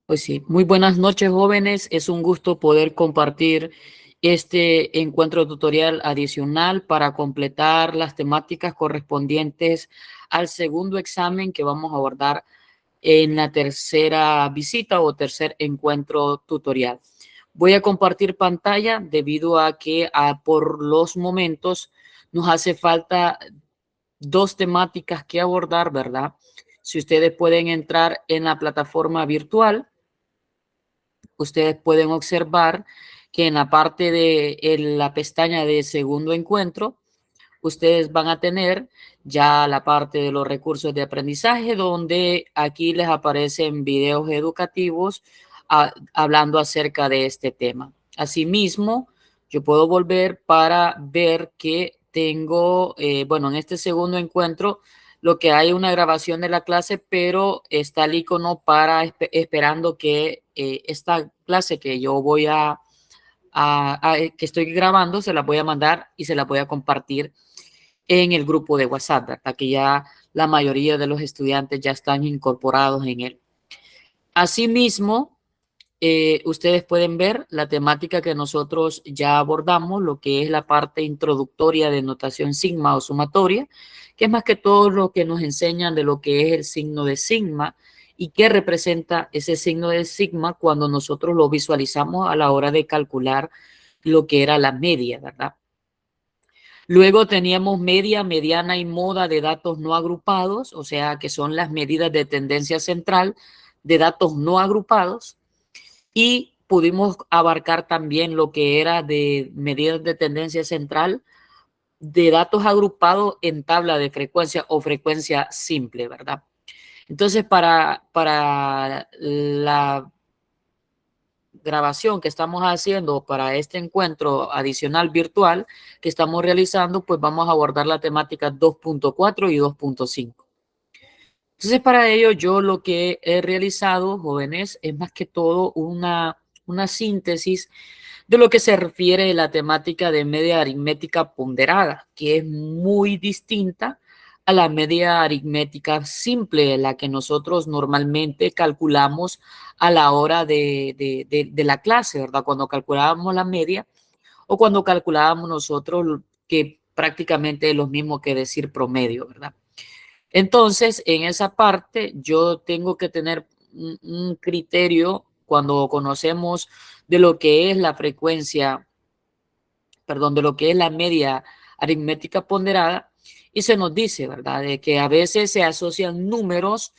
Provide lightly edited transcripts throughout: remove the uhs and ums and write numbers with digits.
Pues sí, muy buenas noches, jóvenes. Es un gusto poder compartir este encuentro tutorial adicional para completar las temáticas correspondientes al segundo examen que vamos a abordar en la tercera visita o tercer encuentro tutorial. Voy a compartir pantalla debido a que por los momentos nos hace falta dos temáticas que abordar, ¿verdad? Si ustedes pueden entrar en la plataforma virtual, ustedes pueden observar que en la parte de la pestaña de segundo encuentro, ustedes van a tener ya la parte de los recursos de aprendizaje, donde aquí les aparecen videos educativos hablando acerca de este tema. Asimismo, yo puedo volver para ver que tengo, bueno, en este segundo encuentro, lo que hay una grabación de la clase, pero está el icono para esperando que esta clase que yo voy que estoy grabando, se la voy a mandar y se la voy a compartir en el grupo de WhatsApp, ¿verdad? Que ya la mayoría de los estudiantes ya están incorporados en él. Asimismo, ustedes pueden ver la temática que nosotros ya abordamos, lo que es la parte introductoria de notación sigma o sumatoria, que es más que todo lo que nos enseñan de lo que es el signo de sigma y qué representa ese signo de sigma cuando nosotros lo visualizamos a la hora de calcular lo que era la media, ¿verdad? Luego teníamos media, mediana y moda de datos no agrupados, o sea, que son las medidas de tendencia central de datos no agrupados. Y pudimos abarcar también lo que era de medidas de tendencia central de datos agrupados en tabla de frecuencia o frecuencia simple, ¿verdad? Entonces, para la grabación que estamos haciendo para este encuentro adicional virtual que estamos realizando, pues vamos a abordar la temática 2.4 y 2.5. Entonces, para ello, yo lo que he realizado, jóvenes, es más que todo una síntesis de lo que se refiere a la temática de media aritmética ponderada, que es muy distinta a la media aritmética simple, la que nosotros normalmente calculamos a la hora de la clase, ¿verdad? Cuando calculábamos la media o cuando calculábamos nosotros, que prácticamente es lo mismo que decir promedio, ¿verdad? Entonces, en esa parte, yo tengo que tener un criterio cuando conocemos de lo que es la frecuencia, perdón, de lo que es la media aritmética ponderada, y se nos dice, ¿verdad?, de que a veces se asocian números.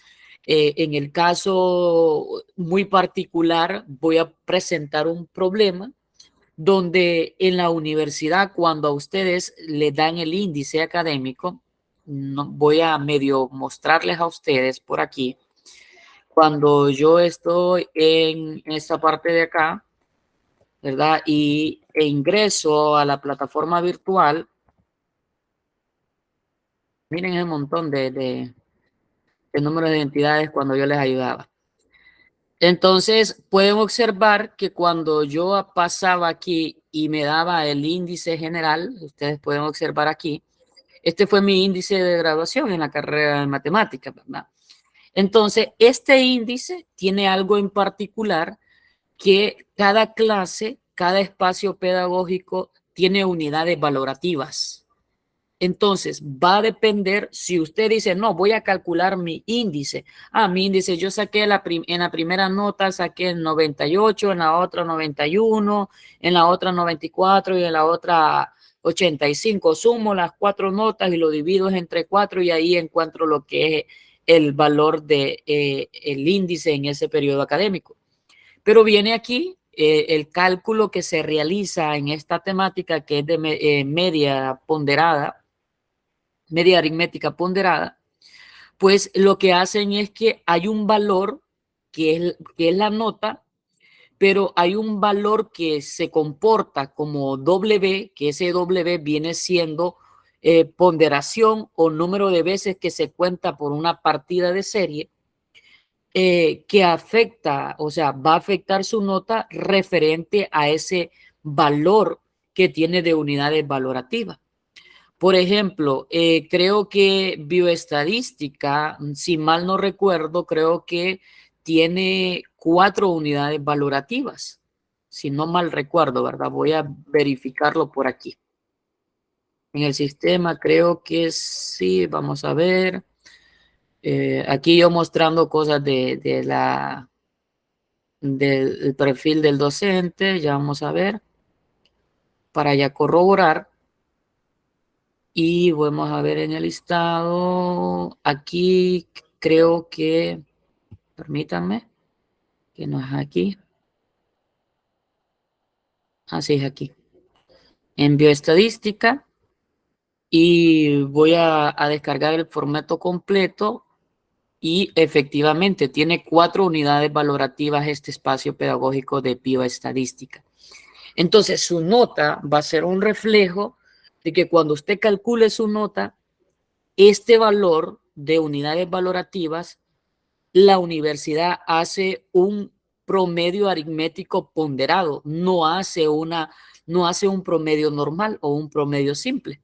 En el caso muy particular, voy a presentar un problema donde en la universidad, cuando a ustedes le dan el índice académico, no, voy a medio mostrarles a ustedes por aquí, cuando yo estoy en esta parte de acá, ¿verdad? E ingreso a la plataforma virtual, miren el montón de números de identidades cuando yo les ayudaba. Entonces, pueden observar que cuando yo pasaba aquí y me daba el índice general, ustedes pueden observar aquí, este fue mi índice de graduación en la carrera de matemáticas, ¿verdad? Entonces, este índice tiene algo en particular, que cada clase, cada espacio pedagógico tiene unidades valorativas. Entonces, va a depender si usted dice, no, voy a calcular mi índice. Mi índice, yo saqué en la primera nota, saqué el 98, en la otra 91, en la otra 94 y en la otra 85. Sumo las cuatro notas y lo divido entre cuatro y ahí encuentro lo que es el valor de el índice en ese periodo académico. Pero viene aquí el cálculo que se realiza en esta temática, que es de media aritmética ponderada, pues lo que hacen es que hay un valor que es la nota, pero hay un valor que se comporta como W, que ese W viene siendo ponderación o número de veces que se cuenta por una partida de serie, que afecta, o sea, va a afectar su nota referente a ese valor que tiene de unidades valorativas. Por ejemplo, creo que bioestadística, si mal no recuerdo, creo que tiene 4 unidades valorativas, si no mal recuerdo, ¿verdad? Voy a verificarlo por aquí. En el sistema creo que sí, vamos a ver. Aquí yo mostrando cosas del perfil del docente, ya vamos a ver, para ya corroborar. Y vamos a ver en el listado, aquí creo que, permítanme, que no es aquí. Así es aquí. En bioestadística y voy a descargar el formato completo y efectivamente tiene 4 unidades valorativas este espacio pedagógico de bioestadística. Entonces su nota va a ser un reflejo de que cuando usted calcule su nota, este valor de unidades valorativas, la universidad hace un promedio aritmético ponderado, no hace un promedio normal o un promedio simple.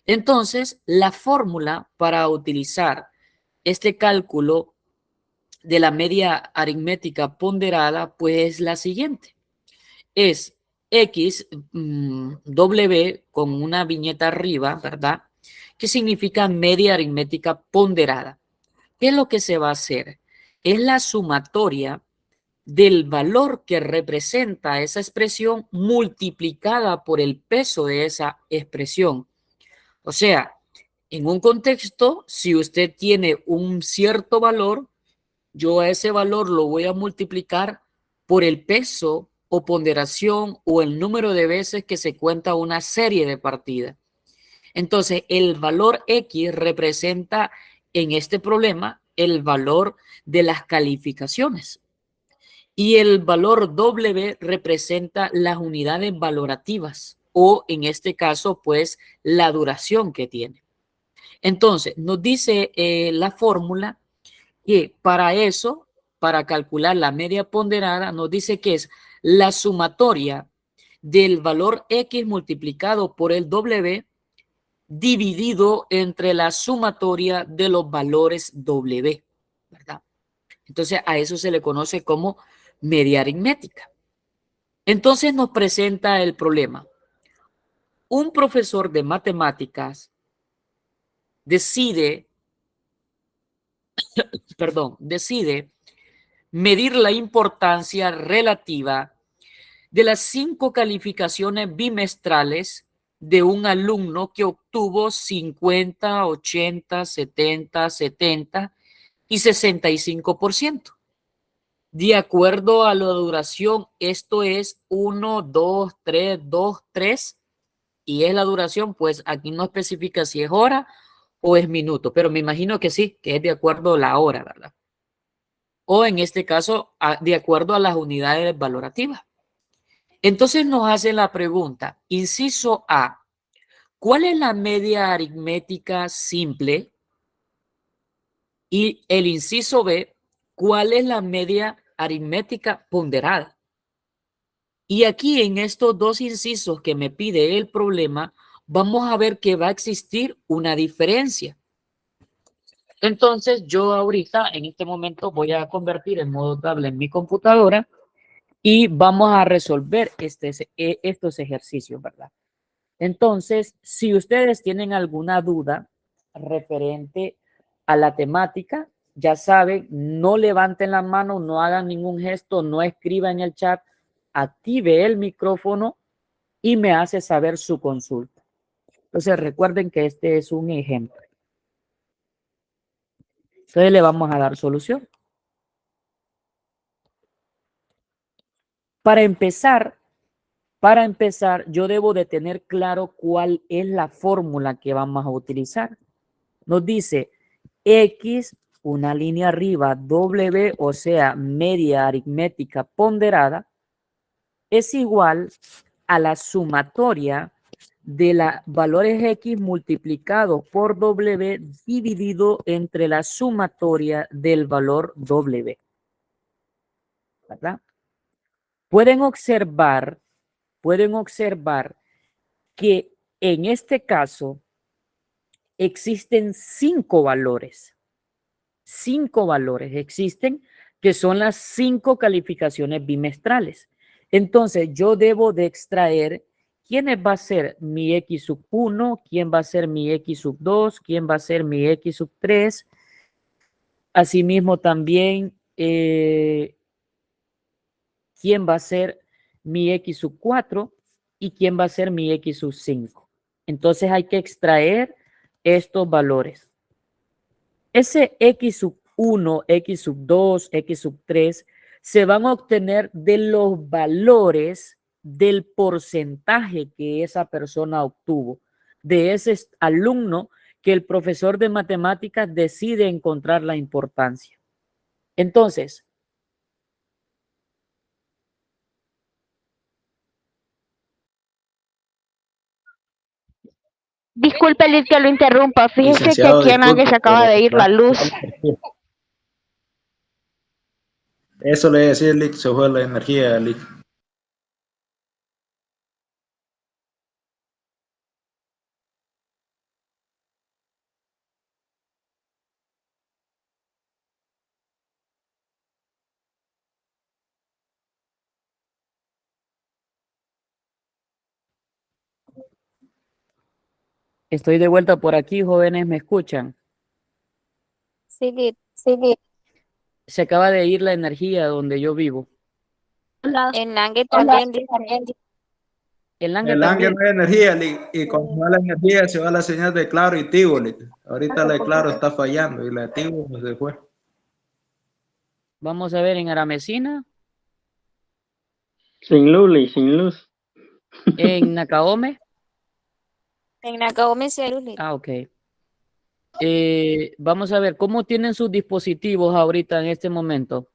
Entonces, la fórmula para utilizar este cálculo de la media aritmética ponderada, pues es la siguiente. Es X W con una viñeta arriba, ¿verdad? Que significa media aritmética ponderada. ¿Qué es lo que se va a hacer? Es la sumatoria del valor que representa esa expresión multiplicada por el peso de esa expresión. O sea, en un contexto, si usted tiene un cierto valor, yo a ese valor lo voy a multiplicar por el peso o ponderación o el número de veces que se cuenta una serie de partidas. Entonces, el valor X representa en este problema el valor de las calificaciones y el valor W representa las unidades valorativas o en este caso, pues, la duración que tiene. Entonces, nos dice la fórmula que para eso, para calcular la media ponderada, nos dice que es la sumatoria del valor X multiplicado por el W dividido entre la sumatoria de los valores W, ¿verdad? Entonces a eso se le conoce como media aritmética. Entonces nos presenta el problema. Un profesor de matemáticas decide medir la importancia relativa de las 5 calificaciones bimestrales de un alumno que obtuvo 50, 80, 70, 70 y 65%. De acuerdo a la duración, esto es 1, 2, 3, 2, 3 y es la duración, pues aquí no especifica si es hora o es minuto, pero me imagino que sí, que es de acuerdo a la hora, ¿verdad? O en este caso, de acuerdo a las unidades valorativas. Entonces nos hacen la pregunta, inciso A, ¿cuál es la media aritmética simple? Y el inciso B, ¿cuál es la media aritmética ponderada? Y aquí en estos dos incisos que me pide el problema, vamos a ver que va a existir una diferencia. Entonces yo ahorita, en este momento, voy a convertir en modo tablet en mi computadora y vamos a resolver estos ejercicios, ¿verdad? Entonces, si ustedes tienen alguna duda referente a la temática, ya saben, no levanten la mano, no hagan ningún gesto, no escriban en el chat, active el micrófono y me hace saber su consulta. Entonces, recuerden que este es un ejemplo. Entonces, le vamos a dar solución. Para empezar, yo debo de tener claro cuál es la fórmula que vamos a utilizar. Nos dice X, una línea arriba, W, o sea, media aritmética ponderada, es igual a la sumatoria de los valores X multiplicados por W dividido entre la sumatoria del valor W. ¿Verdad? Pueden observar que en este caso existen 5 valores. 5 valores existen que son las 5 calificaciones bimestrales. Entonces, yo debo de extraer quién va a ser mi X sub 1, quién va a ser mi X sub 2, quién va a ser mi X sub 3. Asimismo, también, quién va a ser mi X sub 4 y quién va a ser mi X sub 5. Entonces, hay que extraer estos valores. Ese X sub 1, X sub 2, X sub 3 se van a obtener de los valores del porcentaje que esa persona obtuvo, de ese alumno que el profesor de matemáticas decide encontrar la importancia. Entonces, Disculpe, Liz, que lo interrumpa. Fíjese que Licenciado, aquí en Angue disculpe, se acaba de ir la luz. eso le decía Lick, se fue la energía, Lick. estoy de vuelta por aquí, jóvenes, ¿me escuchan? Sí, Liz. Se acaba de ir la energía donde yo vivo. En Angue también dice. El Langue El ángel también. no hay energía, Lick, y cuando se va la energía se va la señal de Claro y Tigo, Lick. Ahorita la de Claro está fallando y la de Tigo no se fue. Vamos a ver en Aramecina, Sin luz, sin luz. en Nacaome. En Nacagome sí hay luz, Liz. Ah, ok. Vamos a ver, ¿cómo tienen sus dispositivos ahorita en este momento?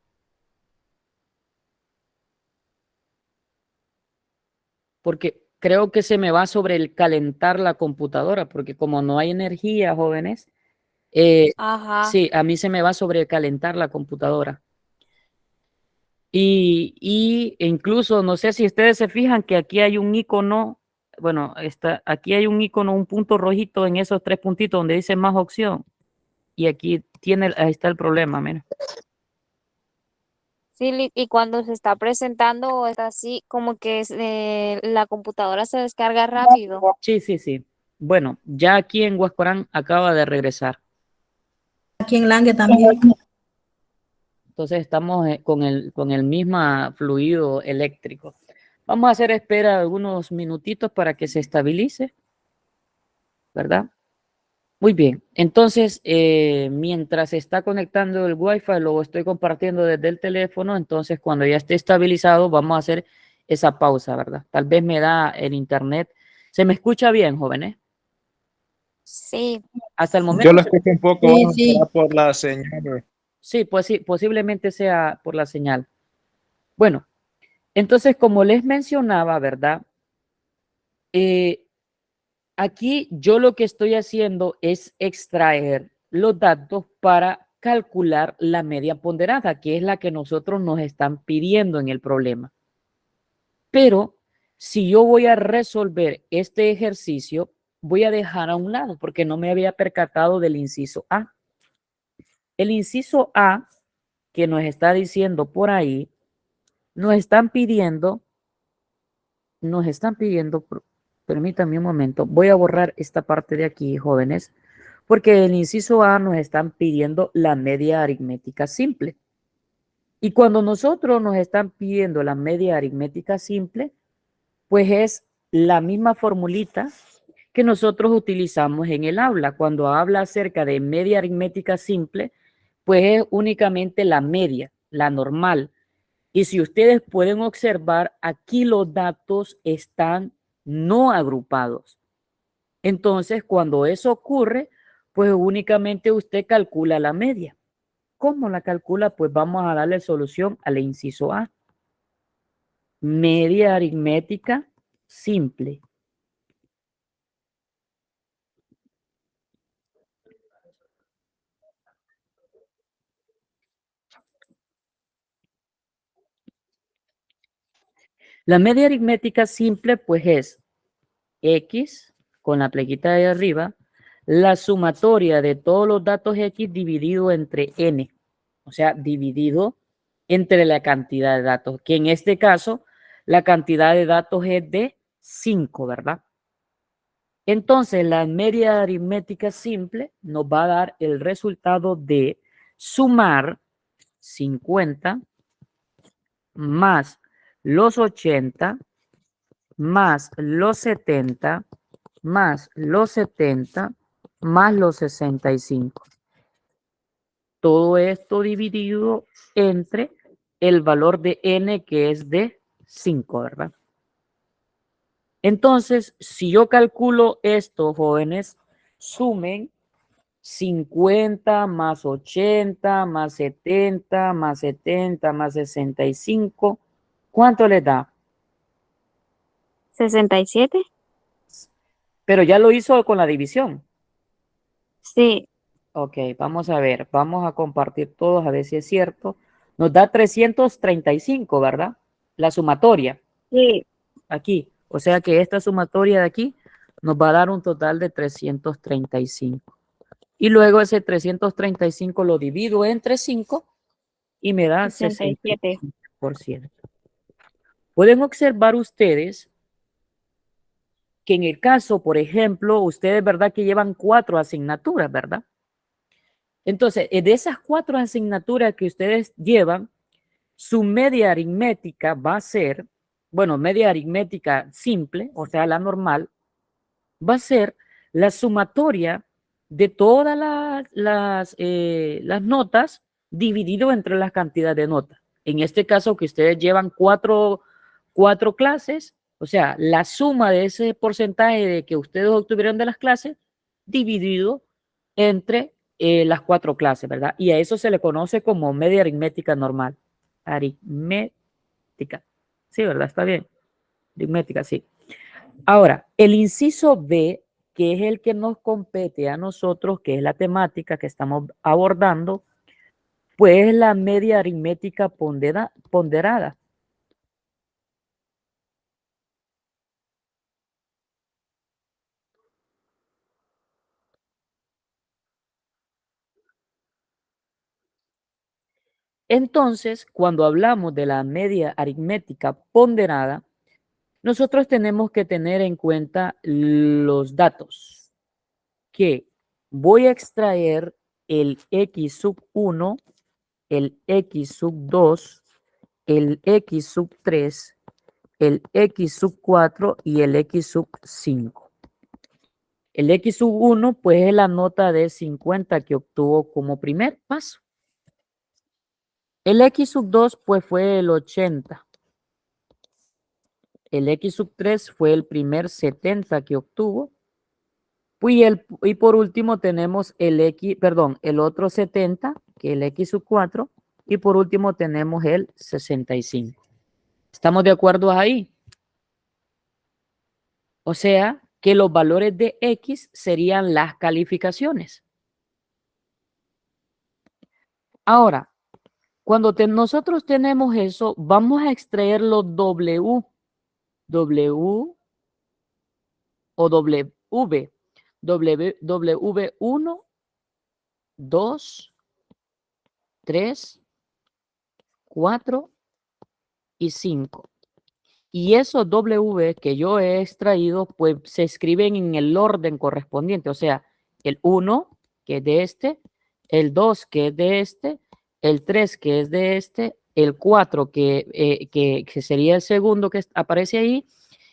Porque creo que se me va sobre el calentar la computadora, porque como no hay energía, jóvenes, Ajá. sí, a mí se me va sobre calentar la computadora. Y incluso, no sé si ustedes se fijan que aquí hay un icono, bueno, aquí hay un icono, un punto rojito en esos 3 puntitos donde dice más opción. Y aquí ahí está el problema, mira. Sí, Liz, y cuando se está presentando está así, como que la computadora se descarga rápido. Sí, sí, sí. Bueno, ya aquí en Huascorán acaba de regresar. Aquí en Langue también. Entonces estamos con el mismo fluido eléctrico. Vamos a hacer espera algunos minutitos para que se estabilice, ¿verdad? Muy bien. Entonces, mientras se está conectando el Wi-Fi, lo estoy compartiendo desde el teléfono. Entonces, cuando ya esté estabilizado, vamos a hacer esa pausa, ¿verdad? Tal vez me da el internet. ¿Se me escucha bien, jóvenes? Sí. Hasta el momento. Yo lo escucho un poco, Sí, bajo, sí. será por la señal. Sí, pues sí, posiblemente sea por la señal. Bueno, entonces, como les mencionaba, ¿verdad? Aquí yo lo que estoy haciendo es extraer los datos para calcular la media ponderada, que es la que nosotros nos están pidiendo en el problema. Pero si yo voy a resolver este ejercicio, voy a dejar a un lado porque no me había percatado del inciso A. El inciso A que nos está diciendo por ahí, nos están pidiendo, permítanme un momento, voy a borrar esta parte de aquí, jóvenes, porque el inciso A nos están pidiendo la media aritmética simple. Y cuando nosotros nos están pidiendo la media aritmética simple, pues es la misma formulita que nosotros utilizamos en el aula. Cuando habla acerca de media aritmética simple, pues es únicamente la media, la normal. Y si ustedes pueden observar, aquí los datos están no agrupados. Entonces, cuando eso ocurre, pues únicamente usted calcula la media. ¿Cómo la calcula? Pues vamos a darle solución al inciso A. Media aritmética simple. La media aritmética simple, pues es X con la plequita de arriba, la sumatoria de todos los datos X dividido entre N. O sea, dividido entre la cantidad de datos, que en este caso la cantidad de datos es de 5, ¿verdad? Entonces, la media aritmética simple nos va a dar el resultado de sumar 50 más los 80 más los 70 más los 70 más los 65. Todo esto dividido entre el valor de n, que es de 5, ¿verdad? Entonces, si yo calculo esto, jóvenes, sumen 50 más 80 más 70 más 70 más 65. ¿Cuánto les da? 67. Pero ya lo hizo con la división. Sí, Ok, vamos a ver. Vamos a compartir todos a ver si es cierto. Nos da 335, ¿verdad? La sumatoria. sí. Aquí. O sea que esta sumatoria de aquí nos va a dar un total de 335. Y luego ese 335 lo divido entre 5 y me da 67. 65%. Pueden observar ustedes que en el caso, por ejemplo, ustedes, ¿verdad? Que llevan 4 asignaturas, ¿verdad? Entonces, de esas 4 asignaturas que ustedes llevan, su media aritmética va a ser, bueno, media aritmética simple, o sea, la normal, va a ser la sumatoria de todas las notas dividido entre las cantidades de notas. En este caso que ustedes llevan cuatro clases, o sea, la suma de ese porcentaje de que ustedes obtuvieron de las clases dividido entre las 4 clases, ¿verdad? Y a eso se le conoce como media aritmética normal. Aritmética. Sí, ¿verdad? Está bien. Aritmética, sí. Ahora, el inciso B, que es el que nos compete a nosotros, que es la temática que estamos abordando, pues es la media aritmética ponderada. Entonces, cuando hablamos de la media aritmética ponderada, nosotros tenemos que tener en cuenta los datos, que voy a extraer el x sub 1, el x sub 2, el x sub 3, el x sub 4 y el x sub 5. El x sub 1 pues es la nota de 50 que obtuvo como primer paso. El x sub 2 pues fue el 80. El x sub 3 fue el primer 70 que obtuvo. Y por último tenemos el otro 70, que es el x sub 4. Y por último tenemos el 65. ¿Estamos de acuerdo ahí? O sea, que los valores de X serían las calificaciones. Ahora, cuando nosotros tenemos eso, vamos a extraer los W o W. W1, 2, 3, 4 y 5. Y esos W que yo he extraído, pues se escriben en el orden correspondiente. O sea, el 1, que es de este, el 2, que es de este, el 3, que es de este, el 4, que sería el segundo que aparece ahí,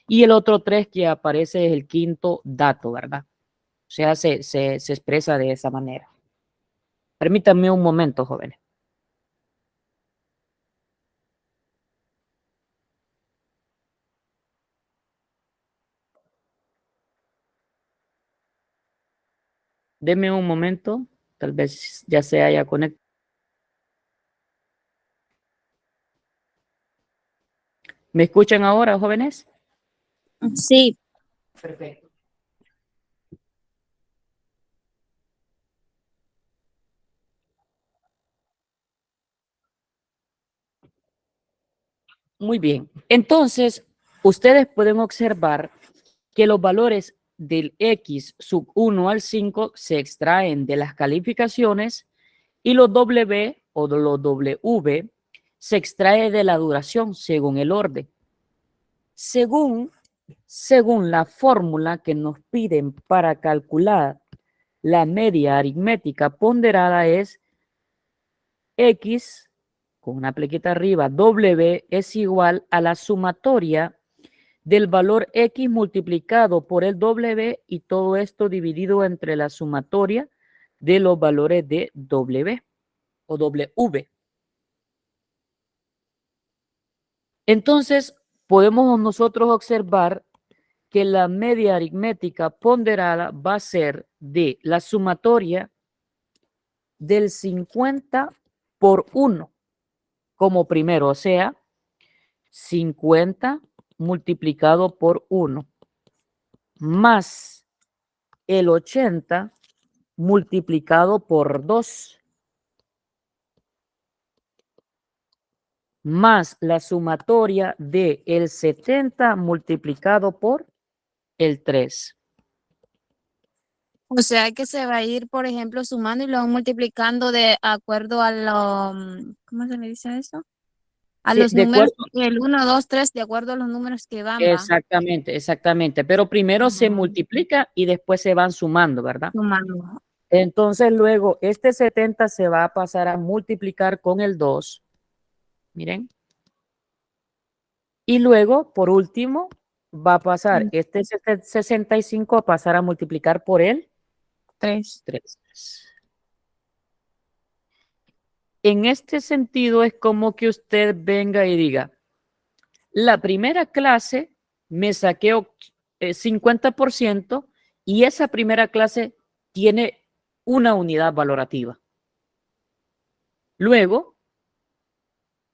y el otro 3 que aparece es el quinto dato, ¿verdad? O sea, se expresa de esa manera. Permítanme un momento, jóvenes. Denme un momento, tal vez ya se haya conectado. ¿Me escuchan ahora, jóvenes? Sí. Perfecto. Muy bien. Entonces, ustedes pueden observar que los valores del X sub 1 al 5 se extraen de las calificaciones y los W o los W se extrae de la duración según el orden. Según la fórmula que nos piden para calcular la media aritmética ponderada es X, con una plequita arriba, W es igual a la sumatoria del valor X multiplicado por el W y todo esto dividido entre la sumatoria de los valores de W o W. Entonces, podemos nosotros observar que la media aritmética ponderada va a ser de la sumatoria del 50 por 1 como primero, o sea, 50 multiplicado por 1 más el 80 multiplicado por 2 más la sumatoria de el 70 multiplicado por el 3. O sea que se va a ir, por ejemplo, sumando y luego multiplicando de acuerdo a lo, ¿cómo se le dice eso? A Sí, los de números, acuerdo. el 1, 2, 3, de acuerdo a los números que van, va. Exactamente. Pero primero se Ujú. multiplica y después se van sumando, ¿verdad? Sumando. Entonces luego este 70 se va a pasar a multiplicar con el 2. Miren. Y luego, por último, va a pasar este 65 a pasar a multiplicar por el 3. 3. En este sentido es como que usted venga y diga, la primera clase me saqué 50% y esa primera clase tiene una unidad valorativa. Luego,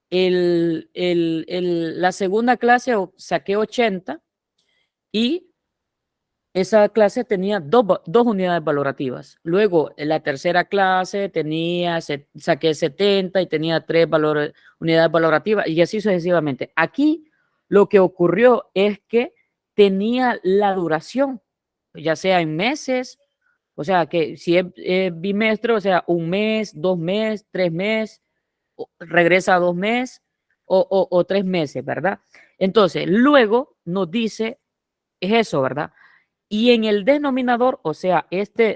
la segunda clase saqué 80 y esa clase tenía dos unidades valorativas. Luego, en la tercera clase saqué 70 y tenía unidades valorativas y así sucesivamente. Aquí lo que ocurrió es que tenía la duración, ya sea en meses, o sea, que si es bimestre, o sea, 1 mes, 2 meses, 3 meses, regresa a 2 meses o 3 meses, ¿verdad? Entonces, luego nos dice, es eso, ¿verdad? Y en el denominador, o sea,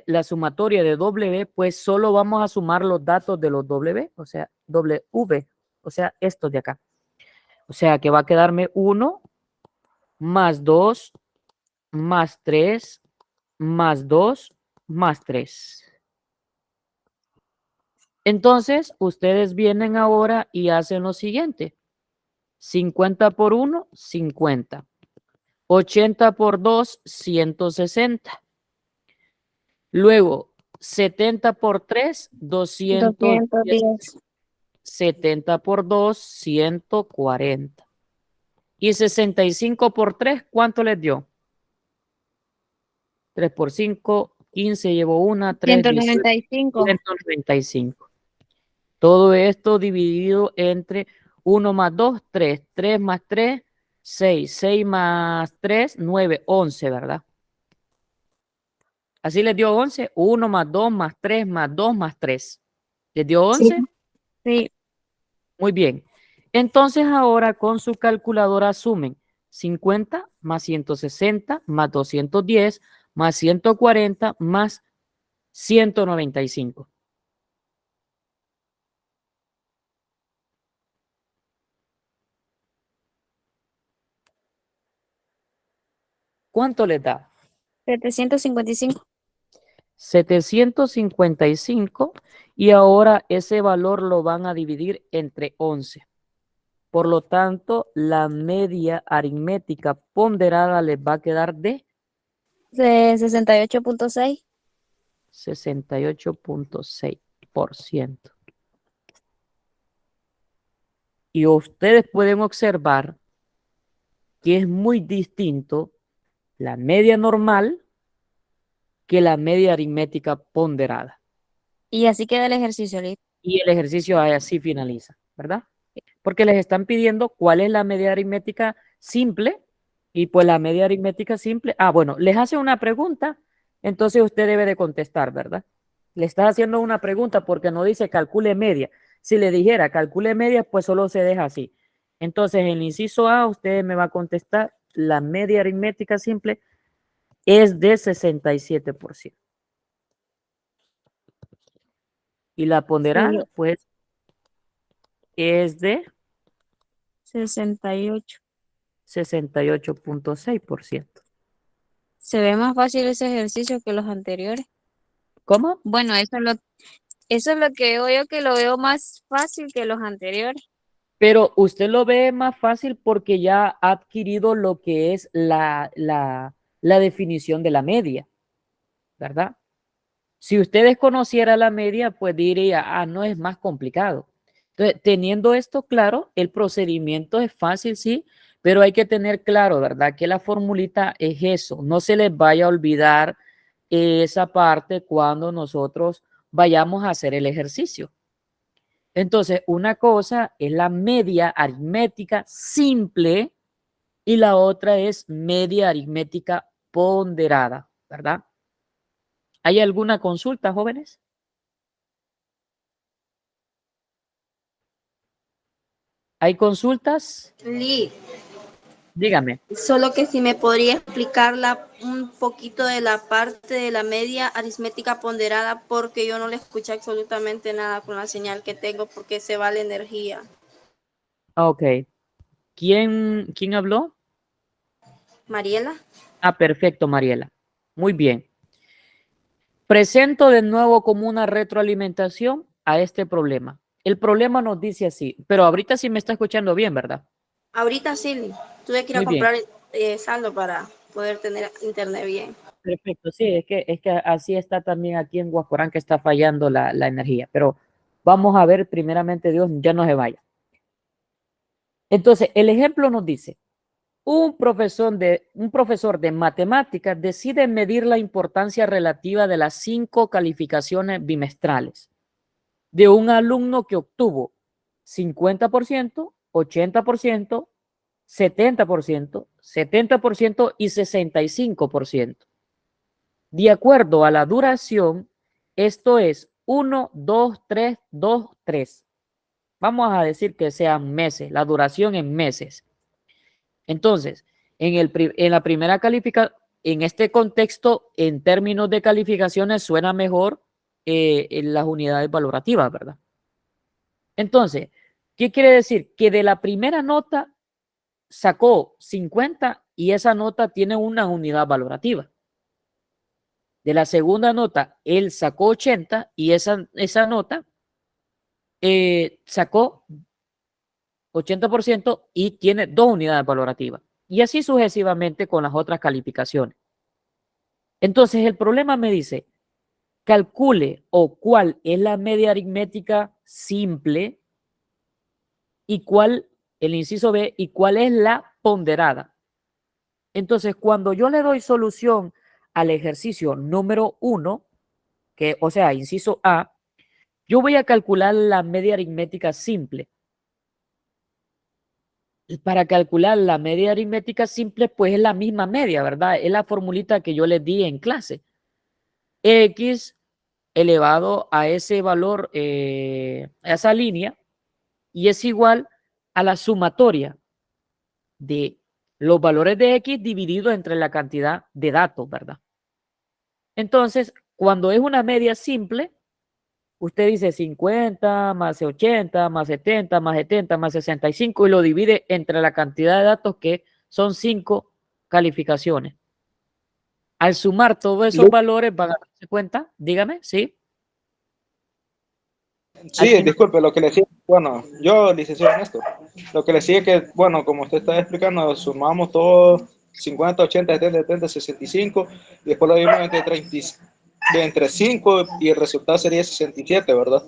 la sumatoria de W, pues solo vamos a sumar los datos de los W, o sea, W, o sea, estos de acá. O sea, que va a quedarme 1 más 2 más 3 más 2 más 3. Entonces, ustedes vienen ahora y hacen lo siguiente. 50 por 1, 50. 80 por 2, 160. Luego, 70 por 3, 210. 210. 70 por 2, 140. Y 65 por 3, ¿cuánto les dio? 3 por 5, 15, llevo una, 3, 18, 195. 195. Todo esto dividido entre 1 más 2, 3, 3 más 3, 6, 6 más 3, 9, 11, ¿verdad? Así les dio 11, 1 más 2 más 3 más 2 más 3. ¿Les dio 11? Sí. Muy bien. Entonces ahora con su calculadora sumen 50 más 160 más 210 más 140 más 195. ¿Cuánto les da? 755. 755 y ahora ese valor lo van a dividir entre 11. Por lo tanto, la media aritmética ponderada les va a quedar de 68.6. 68.6%. Y ustedes pueden observar que es muy distinto la media normal que la media aritmética ponderada. Y así queda el ejercicio, Liz. Y el ejercicio así finaliza, ¿verdad? Porque les están pidiendo cuál es la media aritmética simple y pues la media aritmética simple. Bueno, les hace una pregunta, entonces usted debe de contestar, ¿verdad? Le está haciendo una pregunta porque no dice calcule media, Si le dijera calcule media, pues solo se deja así. Entonces, en el inciso A, usted me va a contestar, la media aritmética simple es de 67%. Y la ponderada, Sí, pues, es de 68. 68.6%. Se ve más fácil ese ejercicio que los anteriores. ¿Cómo? Bueno, eso es lo que veo yo, que lo veo más fácil que los anteriores. Pero usted lo ve más fácil porque ya ha adquirido lo que es la definición de la media, ¿verdad? Si usted desconociera la media, pues diría, ah, no es más complicado. Entonces, teniendo esto claro, el procedimiento es fácil, sí, pero hay que tener claro, ¿verdad? Que la formulita es eso. No se les vaya a olvidar esa parte cuando nosotros vayamos a hacer el ejercicio. Entonces, una cosa es la media aritmética simple y la otra es media aritmética ponderada, ¿verdad? ¿Hay alguna consulta, jóvenes? ¿Hay consultas? Lee, Dígame. solo que si me podría explicar un poquito de la parte de la media aritmética ponderada, porque yo no le escuché absolutamente nada con la señal que tengo, porque se va la energía. Ok. ¿Quién habló? Mariela. Ah, perfecto, Mariela. Muy bien. Presento de nuevo como una retroalimentación a este problema. El problema nos dice así, pero ahorita sí me está escuchando bien, ¿verdad? Ahorita sí, Lee. Tuve que ir a Muy bien. comprar saldo para poder tener internet bien. Perfecto, sí, es que así está también aquí en Guascorán que está fallando la energía, pero vamos a ver primeramente Dios, ya no se vaya. Entonces, el ejemplo nos dice, un profesor de matemáticas decide medir la importancia relativa de las 5 calificaciones bimestrales de un alumno que obtuvo 50%, 80%, 70%, 70% y 65%. De acuerdo a la duración, esto es 1, 2, 3, 2, 3. Vamos a decir que sean meses, la duración en meses. Entonces, en la primera calificación, en este contexto, en términos de calificaciones, suena mejor en las unidades valorativas, ¿verdad? Entonces, ¿qué quiere decir? Que de la primera nota sacó 50 y esa nota tiene una unidad valorativa. De la segunda nota, él sacó 80 y esa nota sacó 80% y tiene 2 unidades valorativas. Y así sucesivamente con las otras calificaciones. Entonces, el problema me dice, calcule o cuál es la media aritmética simple y cuál, el inciso B, y cuál es la ponderada. Entonces, cuando yo le doy solución al ejercicio número 1, que, o sea, inciso A, yo voy a calcular la media aritmética simple. Para calcular la media aritmética simple, pues es la misma media, ¿verdad? Es la formulita que yo les di en clase. X elevado a ese valor, a esa línea, y es igual a la sumatoria de los valores de X dividido entre la cantidad de datos, ¿verdad? Entonces, cuando es una media simple, usted dice 50 más 80 más 70 más 70 más 65 y lo divide entre la cantidad de datos que son 5 calificaciones. Al sumar todos esos valores van a darse cuenta, dígame, ¿sí? Al Sí, final, disculpe, lo que le decía, bueno, yo licenciado en esto, lo que le decía que, bueno, como usted está explicando, sumamos todo 50, 80, 70, 70, 65 y después lo dimos entre 30, de entre 5 y el resultado sería 67, ¿verdad?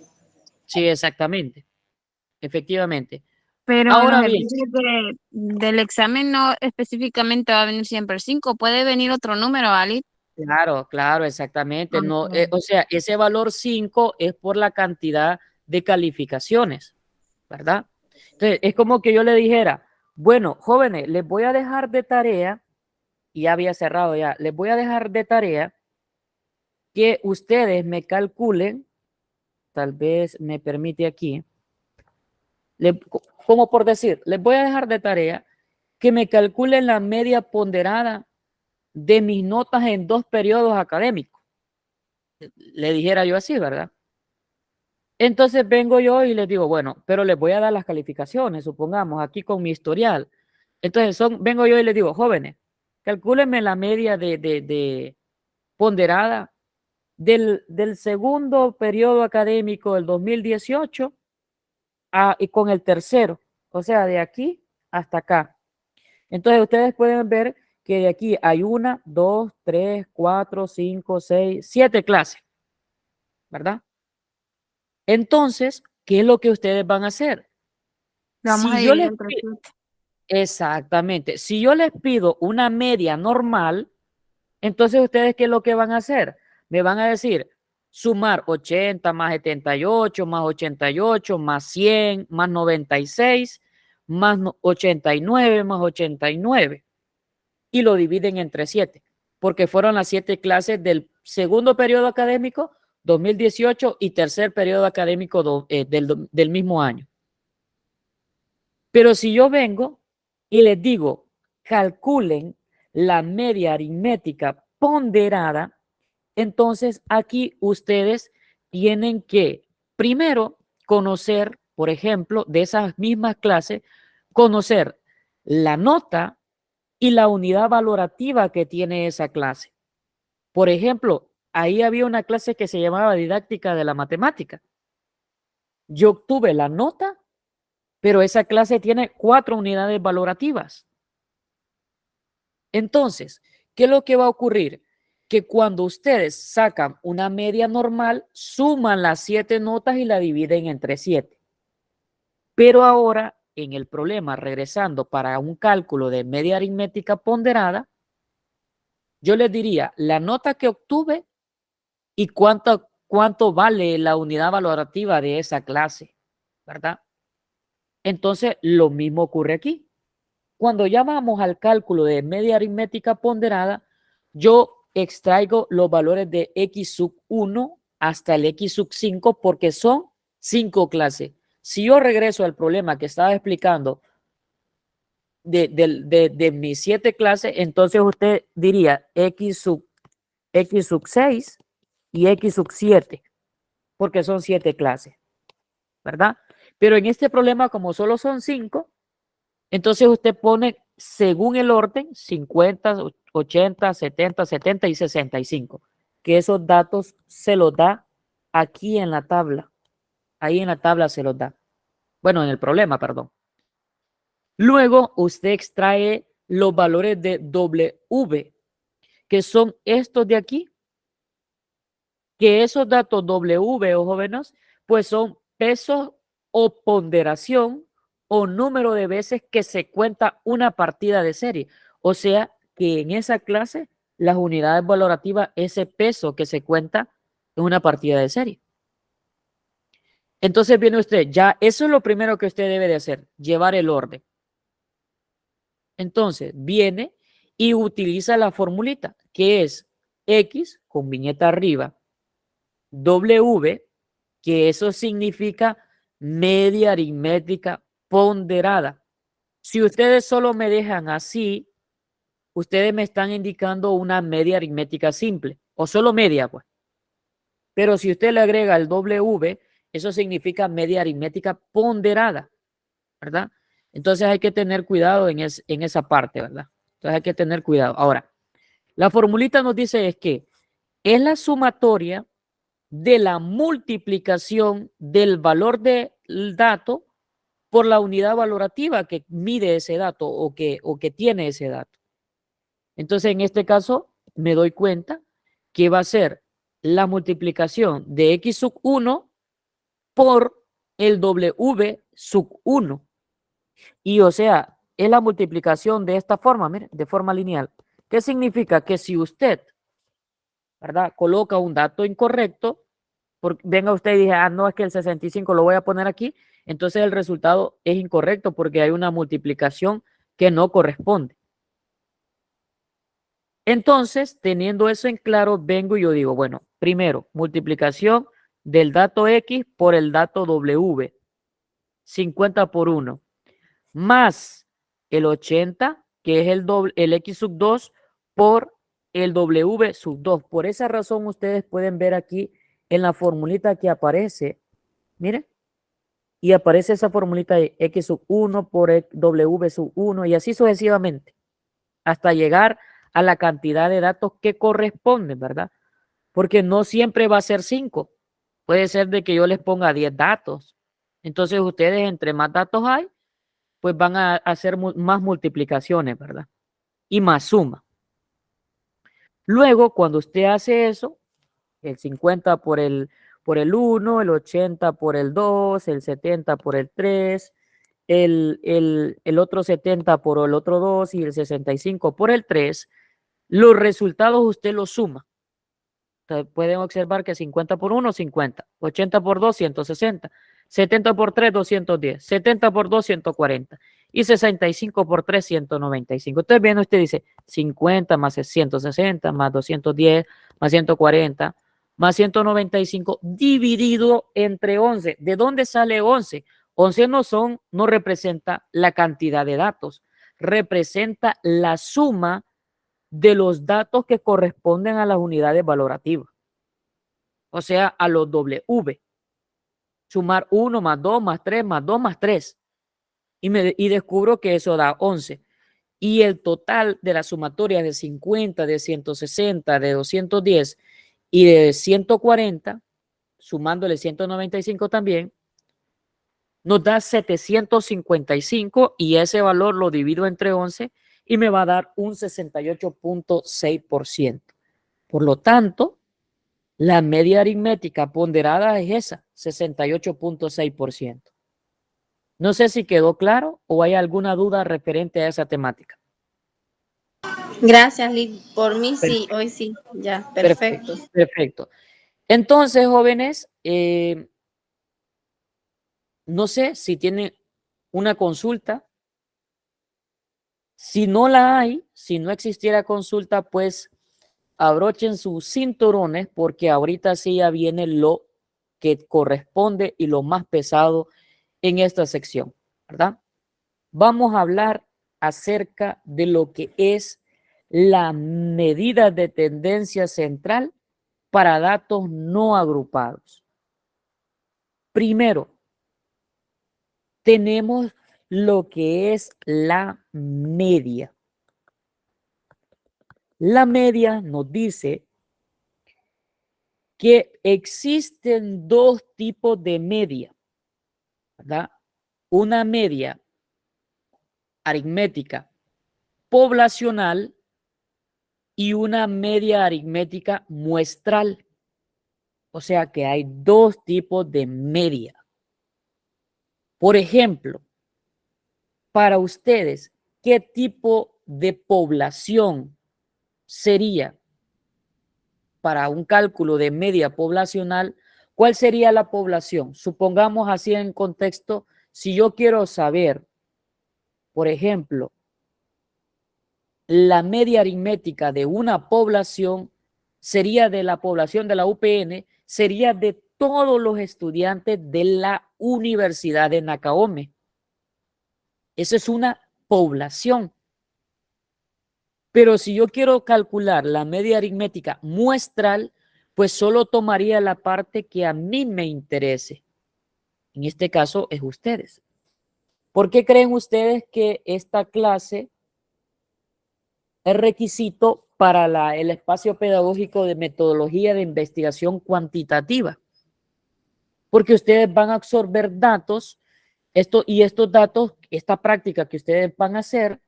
sí, exactamente, efectivamente. Pero en los Ahora bien, ejercicios del examen no específicamente va a venir siempre el 5, puede venir otro número, Ali. claro, claro, exactamente. No, Ok. o sea, ese valor 5 es por la cantidad de calificaciones, ¿verdad? Entonces, es como que yo le dijera, bueno, jóvenes, les voy a dejar de tarea, y ya había cerrado ya, les voy a dejar de tarea que ustedes me calculen, tal vez me permite aquí, como por decir, les voy a dejar de tarea que me calculen la media ponderada de mis notas en 2 periodos académicos. Le dijera yo así, ¿verdad? Entonces vengo yo y les digo, bueno, pero les voy a dar las calificaciones, supongamos, aquí con mi historial. Entonces vengo yo y les digo, jóvenes, calcúlenme la media de ponderada del segundo periodo académico del 2018 y con el tercero, o sea, de aquí hasta acá. Entonces ustedes pueden ver que de aquí hay 1, 2, 3, 4, 5, 6, 7 clases, ¿verdad? Entonces, ¿qué es lo que ustedes van a hacer? Lo vamos a Si yo dividir les entre pido, 7. exactamente, si yo les pido una media normal, entonces ustedes, ¿qué es lo que van a hacer? Me van a decir, sumar 80 más 78, más 88, más 100, más 96, más 89, más 89. Y lo dividen entre 7, porque fueron las 7 clases del segundo periodo académico 2018 y tercer periodo académico del mismo año. Pero si yo vengo y les digo, calculen la media aritmética ponderada, entonces aquí ustedes tienen que primero conocer, por ejemplo, de esas mismas clases, conocer la nota y la unidad valorativa que tiene esa clase. Por ejemplo, ahí había una clase que se llamaba didáctica de la matemática. Yo obtuve la nota, pero esa clase tiene 4 unidades valorativas. Entonces, ¿qué es lo que va a ocurrir? Que cuando ustedes sacan una media normal, suman las 7 notas y la dividen entre 7. Pero ahora, en el problema, regresando para un cálculo de media aritmética ponderada, yo les diría la nota que obtuve y cuánto vale la unidad valorativa de esa clase, ¿verdad? Entonces, lo mismo ocurre aquí. Cuando ya vamos al cálculo de media aritmética ponderada, yo extraigo los valores de x sub 1 hasta el x sub 5 porque son 5 clases. Si yo regreso al problema que estaba explicando de mis 7 clases, entonces usted diría x sub 6 y x sub 7, porque son 7 clases, ¿verdad? Pero en este problema, como solo son 5, entonces usted pone según el orden 50, 80, 70, 70 y 65, que esos datos se los da aquí en la tabla. Ahí en la tabla se los da. Bueno, en el problema, perdón. Luego usted extrae los valores de W, que son estos de aquí, que esos datos W, jóvenes, pues son pesos o ponderación o número de veces que se cuenta una partida de serie. O sea, que en esa clase las unidades valorativas, ese peso que se cuenta en una partida de serie. Entonces viene usted, ya eso es lo primero que usted debe de hacer, llevar el orden. Entonces viene y utiliza la formulita, que es X con viñeta arriba, W, que eso significa media aritmética ponderada. Si ustedes solo me dejan así, ustedes me están indicando una media aritmética simple, o solo media, pues. Pero si usted le agrega el W, eso significa media aritmética ponderada, ¿verdad? Entonces hay que tener cuidado en esa parte, ¿verdad? Entonces hay que tener cuidado. Ahora, la formulita nos dice es que es la sumatoria de la multiplicación del valor del dato por la unidad valorativa que mide ese dato o que tiene ese dato. Entonces, en este caso, me doy cuenta que va a ser la multiplicación de x sub 1 por el W sub 1. Y o sea, es la multiplicación de esta forma, mire, de forma lineal. ¿Qué significa? Que si usted, ¿verdad?, coloca un dato incorrecto, venga usted y dice, no, es que el 65 lo voy a poner aquí, entonces el resultado es incorrecto porque hay una multiplicación que no corresponde. Entonces, teniendo eso en claro, vengo y yo digo, bueno, primero, multiplicación del dato X por el dato W. 50 por 1, más el 80, que es el X sub 2 por el W sub 2. Por esa razón ustedes pueden ver aquí en la formulita que aparece, miren, y aparece esa formulita de X sub 1 por W sub 1 y así sucesivamente, hasta llegar a la cantidad de datos que corresponden, ¿verdad? Porque no siempre va a ser 5. Puede ser de que yo les ponga 10 datos. Entonces ustedes, entre más datos hay, pues van a hacer más multiplicaciones, ¿verdad? Y más suma. Luego, cuando usted hace eso, el 50 por el 1, el 80 por el 2, el 70 por el 3, el otro 70 por el otro 2 y el 65 por el 3, los resultados usted los suma. Entonces, pueden observar que 50 por 1, 50, 80 por 2, 160, 70 por 3, 210, 70 por 2, 140 y 65 por 3, 195. Entonces, bien, usted dice 50 más 160 más 210 más 140 más 195 dividido entre 11. ¿De dónde sale 11? 11 no representa la cantidad de datos, representa la suma de los datos que corresponden a las unidades valorativas, o sea, a los W. Sumar 1 más 2 más 3 más 2 más 3 y descubro que eso da 11. Y el total de la sumatoria de 50, de 160, de 210 y de 140, sumándole 195 también, nos da 755 y ese valor lo divido entre 11 y me va a dar un 68.6%. Por lo tanto, la media aritmética ponderada es esa, 68.6%. No sé si quedó claro o hay alguna duda referente a esa temática. Gracias, Liz. Por mí sí, hoy sí. Ya, perfecto. Perfecto. Entonces, jóvenes, no sé si tienen una consulta. Si no la hay, si no existiera consulta, pues abrochen sus cinturones porque ahorita sí ya viene lo que corresponde y lo más pesado en esta sección, ¿verdad? Vamos a hablar acerca de lo que es la medida de tendencia central para datos no agrupados. Primero, tenemos lo que es la media. La media nos dice que existen dos tipos de media, ¿verdad? Una media aritmética poblacional y una media aritmética muestral. O sea que hay dos tipos de media. Por ejemplo, para ustedes, ¿qué tipo de población sería para un cálculo de media poblacional? ¿Cuál sería la población? Supongamos así en contexto, si yo quiero saber, por ejemplo, la media aritmética de una población, sería de la población de la UPN, sería de todos los estudiantes de la Universidad de Nacaome. Eso es una población. Pero si yo quiero calcular la media aritmética muestral, pues solo tomaría la parte que a mí me interese. En este caso es ustedes. ¿Por qué creen ustedes que esta clase es requisito para el espacio pedagógico de metodología de investigación cuantitativa? Porque ustedes van a absorber datos, estos datos, esta práctica que ustedes van a hacer,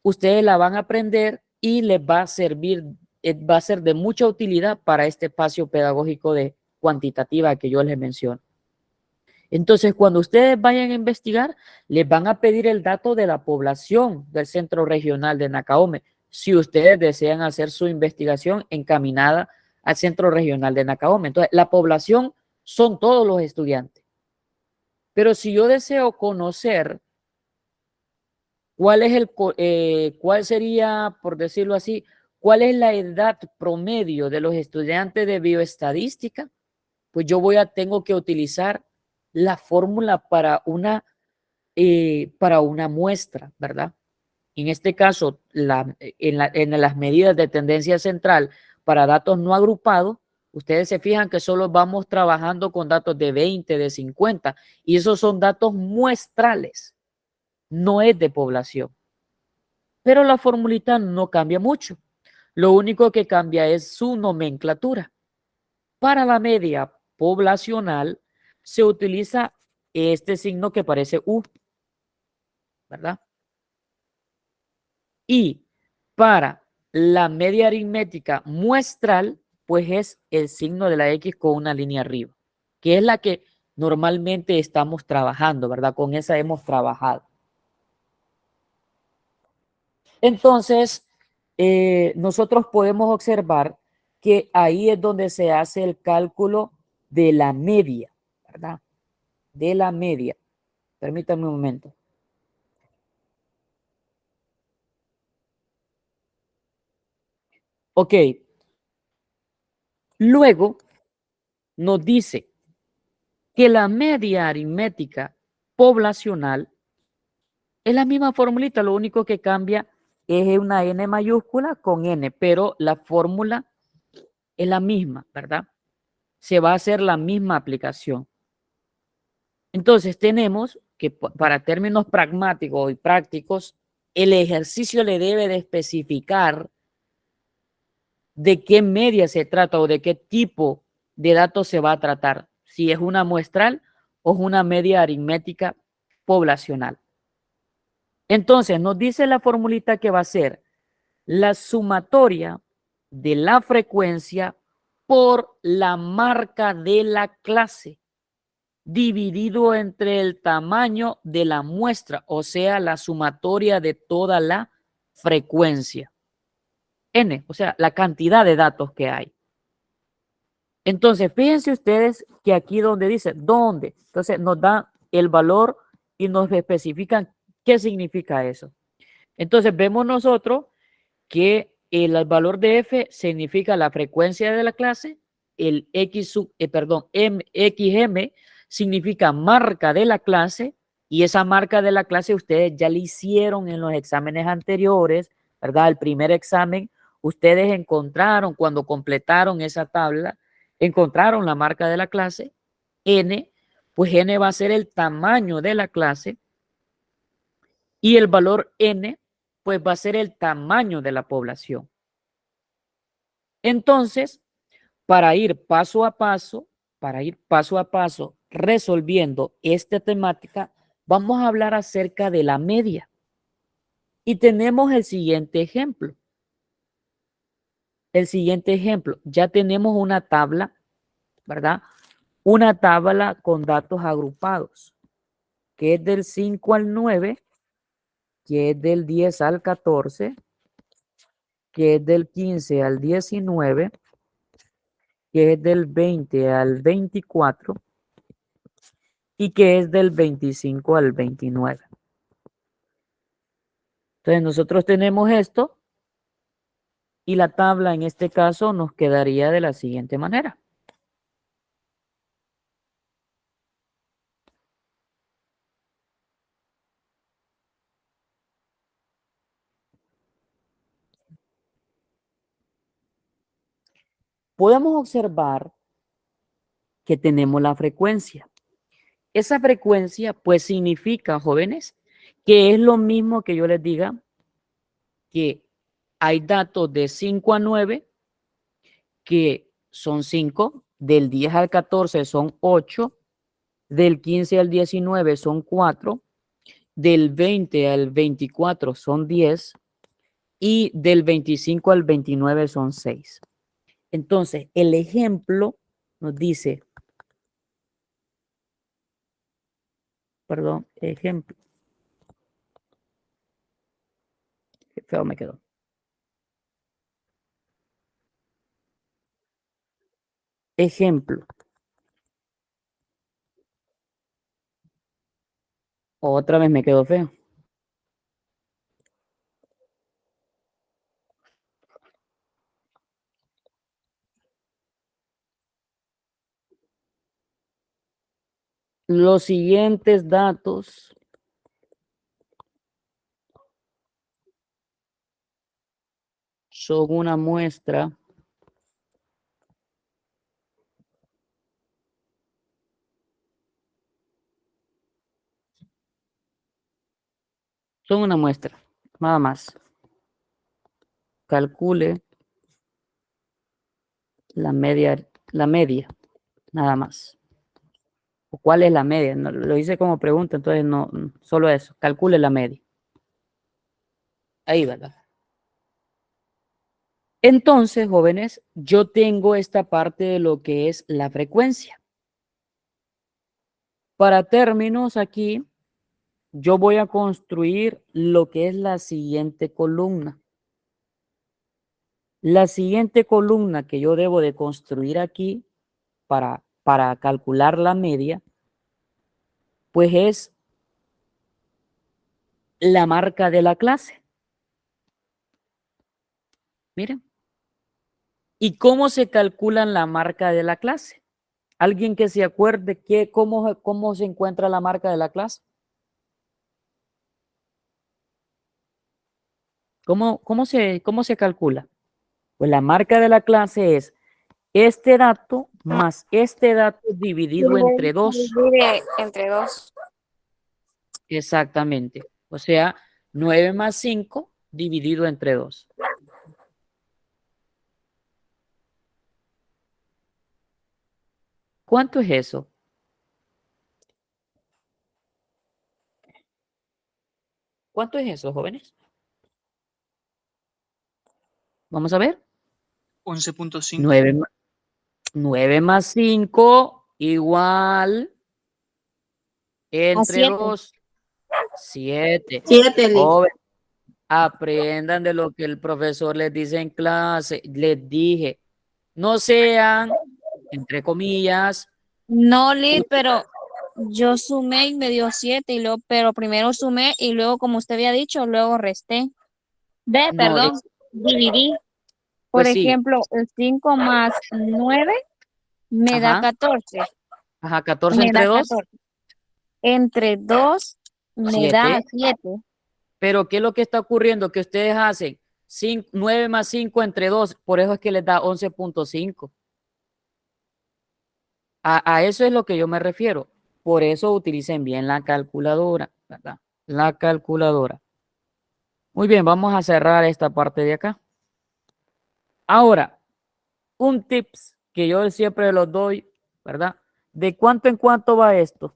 ustedes la van a aprender y les va a servir, va a ser de mucha utilidad para este espacio pedagógico de cuantitativa que yo les menciono. Entonces, cuando ustedes vayan a investigar, les van a pedir el dato de la población del Centro Regional de Nacaome, si ustedes desean hacer su investigación encaminada al Centro Regional de Nacaome. Entonces, la población son todos los estudiantes. Pero si yo deseo conocer cuál sería, por decirlo así, cuál es la edad promedio de los estudiantes de bioestadística, pues yo tengo que utilizar la fórmula para una para una muestra, ¿verdad? En este caso, en las medidas de tendencia central para datos no agrupados, ustedes se fijan que solo vamos trabajando con datos de 20, de 50, y esos son datos muestrales, no es de población. Pero la formulita no cambia mucho. Lo único que cambia es su nomenclatura. Para la media poblacional se utiliza este signo que parece U, ¿verdad? Y para la media aritmética muestral, pues es el signo de la X con una línea arriba, que es la que normalmente estamos trabajando, ¿verdad? Con esa hemos trabajado. Entonces, nosotros podemos observar que ahí es donde se hace el cálculo de la media, ¿verdad? De la media. Permítanme un momento. Ok. Luego nos dice que la media aritmética poblacional es la misma formulita, lo único que cambia es una N mayúscula con N, pero la fórmula es la misma, ¿verdad? Se va a hacer la misma aplicación. Entonces tenemos que para términos pragmáticos y prácticos, el ejercicio le debe de especificar de qué media se trata o de qué tipo de datos se va a tratar, si es una muestral o es una media aritmética poblacional. Entonces nos dice la formulita que va a ser la sumatoria de la frecuencia por la marca de la clase dividido entre el tamaño de la muestra, o sea, la sumatoria de toda la frecuencia. N, o sea, la cantidad de datos que hay. Entonces, fíjense ustedes que aquí donde dice dónde, entonces nos da el valor y nos especifican qué significa eso. Entonces, vemos nosotros que el valor de F significa la frecuencia de la clase, el XM significa marca de la clase, y esa marca de la clase ustedes ya la hicieron en los exámenes anteriores, ¿verdad? El primer examen, ustedes encontraron cuando completaron esa tabla, encontraron la marca de la clase, N, pues N va a ser el tamaño de la clase, y el valor N, pues va a ser el tamaño de la población. Entonces, para ir paso a paso, resolviendo esta temática, vamos a hablar acerca de la media. Y tenemos el siguiente ejemplo. Ya tenemos una tabla, ¿verdad? Una tabla con datos agrupados, que es del 5 al 9, que es del 10 al 14, que es del 15 al 19, que es del 20 al 24 y que es del 25 al 29. Entonces nosotros tenemos esto y la tabla en este caso nos quedaría de la siguiente manera. Podemos observar que tenemos la frecuencia. Esa frecuencia pues significa, jóvenes, que es lo mismo que yo les diga que hay datos de 5 a 9 que son 5, del 10 al 14 son 8, del 15 al 19 son 4, del 20 al 24 son 10 y del 25 al 29 son 6. Entonces, el ejemplo nos dice, ejemplo, qué feo me quedó. Ejemplo. Otra vez me quedó feo. Los siguientes datos son una muestra nada más. Calcule la media, nada más. ¿O cuál es la media? No, lo hice como pregunta, entonces no, solo eso. Calcule la media. Ahí, ¿verdad? Entonces, jóvenes, yo tengo esta parte de lo que es la frecuencia. Para términos aquí, yo voy a construir lo que es la siguiente columna. La siguiente columna que yo debo de construir aquí para calcular la media, pues es la marca de la clase. Miren. ¿Y cómo se calcula la marca de la clase? ¿Alguien que se acuerde cómo se encuentra la marca de la clase? ¿Cómo se calcula? Pues la marca de la clase es este dato más este dato dividido entre 2. Divide entre 2. Exactamente. O sea, 9 más 5 dividido entre 2. ¿Cuánto es eso? ¿Cuánto es eso, jóvenes? Vamos a ver. 11.5. 9 más 5 igual entre 2. 7. 7, Liz. Joven, aprendan de lo que el profesor les dice en clase. Les dije, no sean, entre comillas. No, Liz, pero yo sumé y me dio 7 y luego, pero primero sumé y luego, como usted había dicho, luego resté. No, Perdón, dividí. Por pues sí. ejemplo, el 5 más 9 me da Ajá. 14. Ajá, 14 Me entre da 2, 14. Entre 2 me da 7. 7. Pero ¿qué es lo que está ocurriendo? Que ustedes hacen 9 más 5 entre 2, por eso es que les da 11.5. A eso es lo que yo me refiero. Por eso utilicen bien la calculadora, ¿verdad? La calculadora. Muy bien, vamos a cerrar esta parte de acá. Ahora, un tips que yo siempre los doy, ¿verdad? ¿De cuánto en cuánto va esto?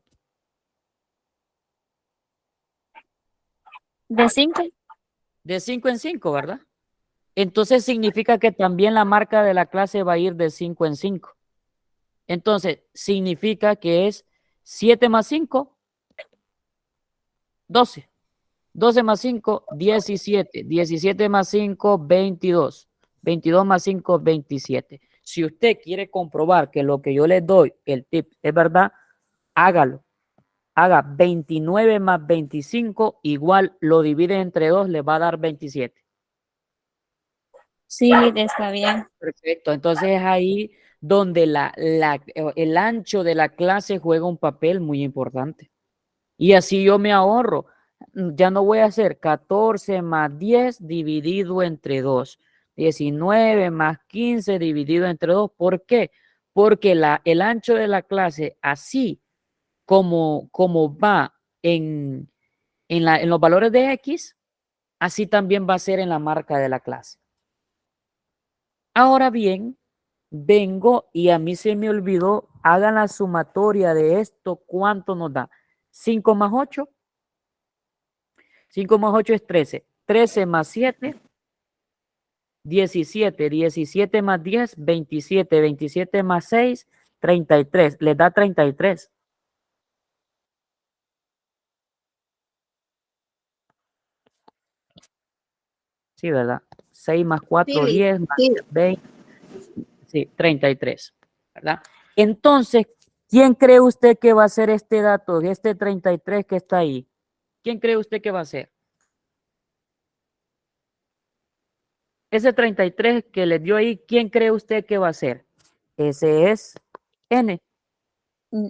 ¿De 5? De 5 en 5, ¿verdad? Entonces significa que también la marca de la clase va a ir de 5 en 5. Entonces, significa que es 7 más 5, 12. 12 más 5, 17. 17 más 5, 22. 22 más 5, 27. Si usted quiere comprobar que lo que yo le doy, el tip, es verdad, hágalo. Haga 29 más 25, igual lo divide entre 2, le va a dar 27. Sí, está bien. Perfecto. Entonces es ahí donde el ancho de la clase juega un papel muy importante. Y así yo me ahorro. Ya no voy a hacer 14 más 10 dividido entre 2. 19 más 15 dividido entre 2. ¿Por qué? Porque el ancho de la clase, así como va en los valores de X, así también va a ser en la marca de la clase. Ahora bien, vengo y a mí se me olvidó, hagan la sumatoria de esto, ¿cuánto nos da? 5 más 8. 5 más 8 es 13. 13 más 7, 17. 17 más 10, 27. 27 más 6, 33. Les da 33. Sí, ¿verdad? 6 más 4, Sí, 10 más sí. 20. Sí, 33. ¿Verdad? Entonces, ¿quién cree usted que va a ser este dato, este 33 que está ahí? ¿Quién cree usted que va a ser? Ese 33 que le dio ahí, ¿quién cree usted que va a ser? Ese es N, Mm,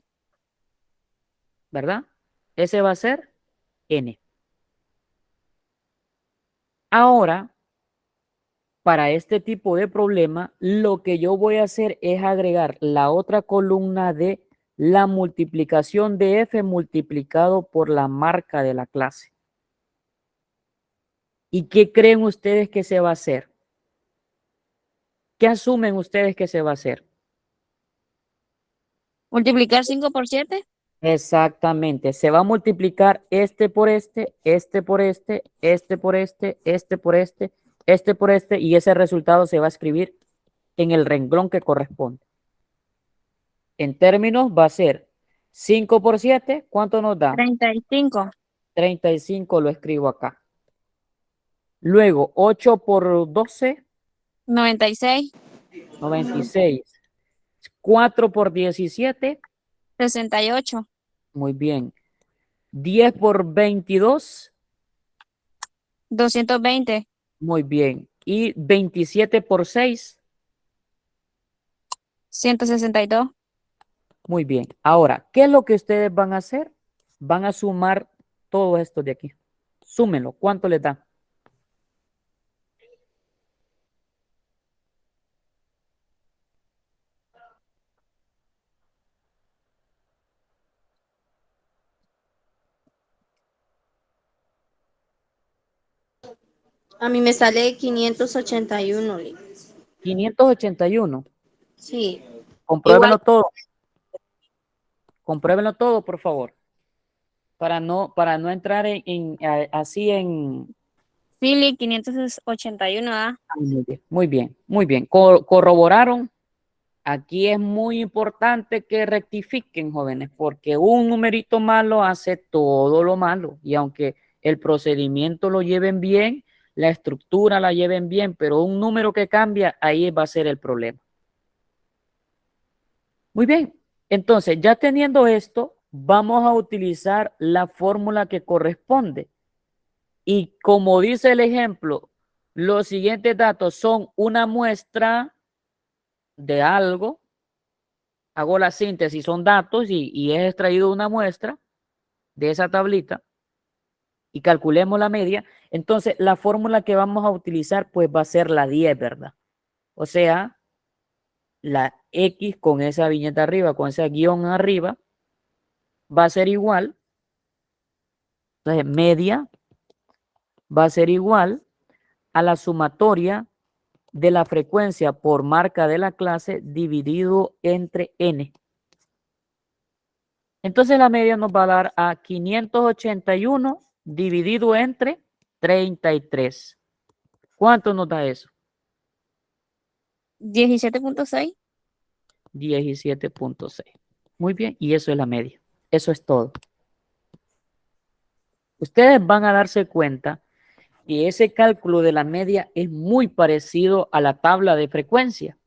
¿verdad? Ese va a ser N. Ahora, para este tipo de problema, lo que yo voy a hacer es agregar la otra columna de la multiplicación de f multiplicado por la marca de la clase. ¿Y qué creen ustedes que se va a hacer? ¿Qué asumen ustedes que se va a hacer? Multiplicar 5 por 7. Exactamente, se va a multiplicar este por este, este por este, este por este, este por este, este por este, y ese resultado se va a escribir en el renglón que corresponde. En términos va a ser 5 por 7, ¿cuánto nos da? 35. 35, lo escribo acá. Luego, 8 por 12, 96. 96. 4 por 17, 68. muy bien. 10 por 22, 220. muy bien. Y 27 por 6, 162. muy bien. Ahora, ¿qué es lo que ustedes van a hacer? Van a sumar todo esto de aquí. Súmenlo. ¿Cuánto les da? A mí me sale 581. 581. Sí. Compruébenlo todo. Compruébenlo todo, por favor. Para no entrar así en... Philly 581. ¿Ah? Muy bien, muy bien, muy bien. Corroboraron. Aquí es muy importante que rectifiquen, jóvenes, porque un numerito malo hace todo lo malo. Y aunque el procedimiento lo lleven bien, la estructura la lleven bien, pero un número que cambia, ahí va a ser el problema. Muy bien, entonces ya teniendo esto, vamos a utilizar la fórmula que corresponde. Y como dice el ejemplo, los siguientes datos son una muestra de algo. Hago la síntesis, son datos y he extraído una muestra de esa tablita y calculemos la media. Entonces, la fórmula que vamos a utilizar pues va a ser la 10, ¿verdad? O sea, la X con esa viñeta arriba, con ese guión arriba, va a ser igual. Entonces, media va a ser igual a la sumatoria de la frecuencia por marca de la clase dividido entre n. Entonces la media nos va a dar a 581 dividido entre 33. ¿Cuánto nos da eso? 17.6. 17.6. Muy bien, y eso es la media. Eso es todo. Ustedes van a darse cuenta que ese cálculo de la media es muy parecido a la tabla de frecuencia.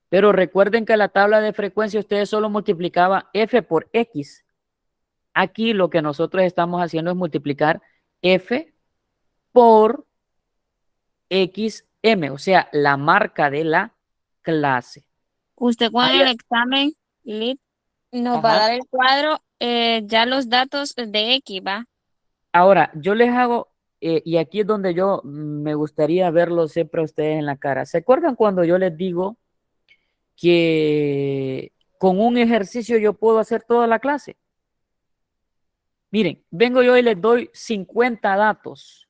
Pero recuerden que la tabla de frecuencia ustedes solo multiplicaban f por x. Aquí lo que nosotros estamos haciendo es multiplicar f por xm, o sea, la marca de la clase. Usted cuando en el examen LIT nos va a Ajá. dar el cuadro, ya los datos de X, ¿va? Ahora, yo les hago, y aquí es donde yo me gustaría verlos siempre a ustedes en la cara. ¿Se acuerdan cuando yo les digo que con un ejercicio yo puedo hacer toda la clase? Miren, vengo yo y les doy 50 datos.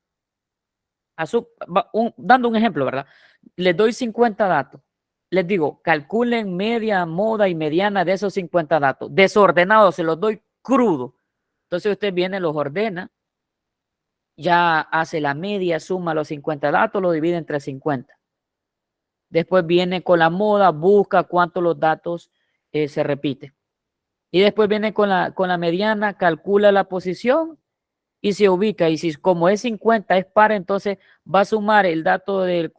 Dando un ejemplo, ¿verdad? Les doy 50 datos. Les digo, calculen media, moda y mediana de esos 50 datos. Desordenados, se los doy crudo. Entonces usted viene, los ordena, ya hace la media, suma los 50 datos, lo divide entre 50. Después viene con la moda, busca cuántos los datos se repiten. Y después viene con la mediana, calcula la posición y se ubica. Y si como es 50 es par, entonces va a sumar el dato del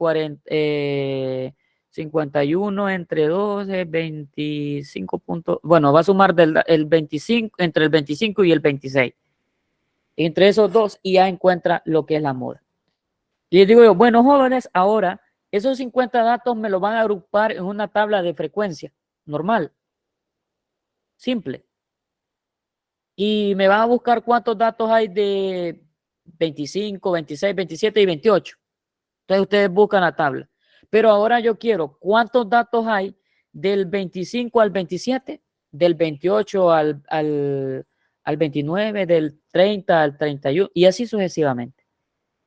51 entre 2 es 25 puntos. Bueno, va a sumar el 25, entre el 25 y el 26. Entre esos dos y ya encuentra lo que es la moda. Y les digo yo, bueno, jóvenes, ahora esos 50 datos me los van a agrupar en una tabla de frecuencia normal, simple. Y me van a buscar cuántos datos hay de 25, 26, 27 y 28. Entonces ustedes buscan la tabla. Pero ahora yo quiero, ¿cuántos datos hay del 25 al 27? Del 28 al 29, del 30 al 31 y así sucesivamente.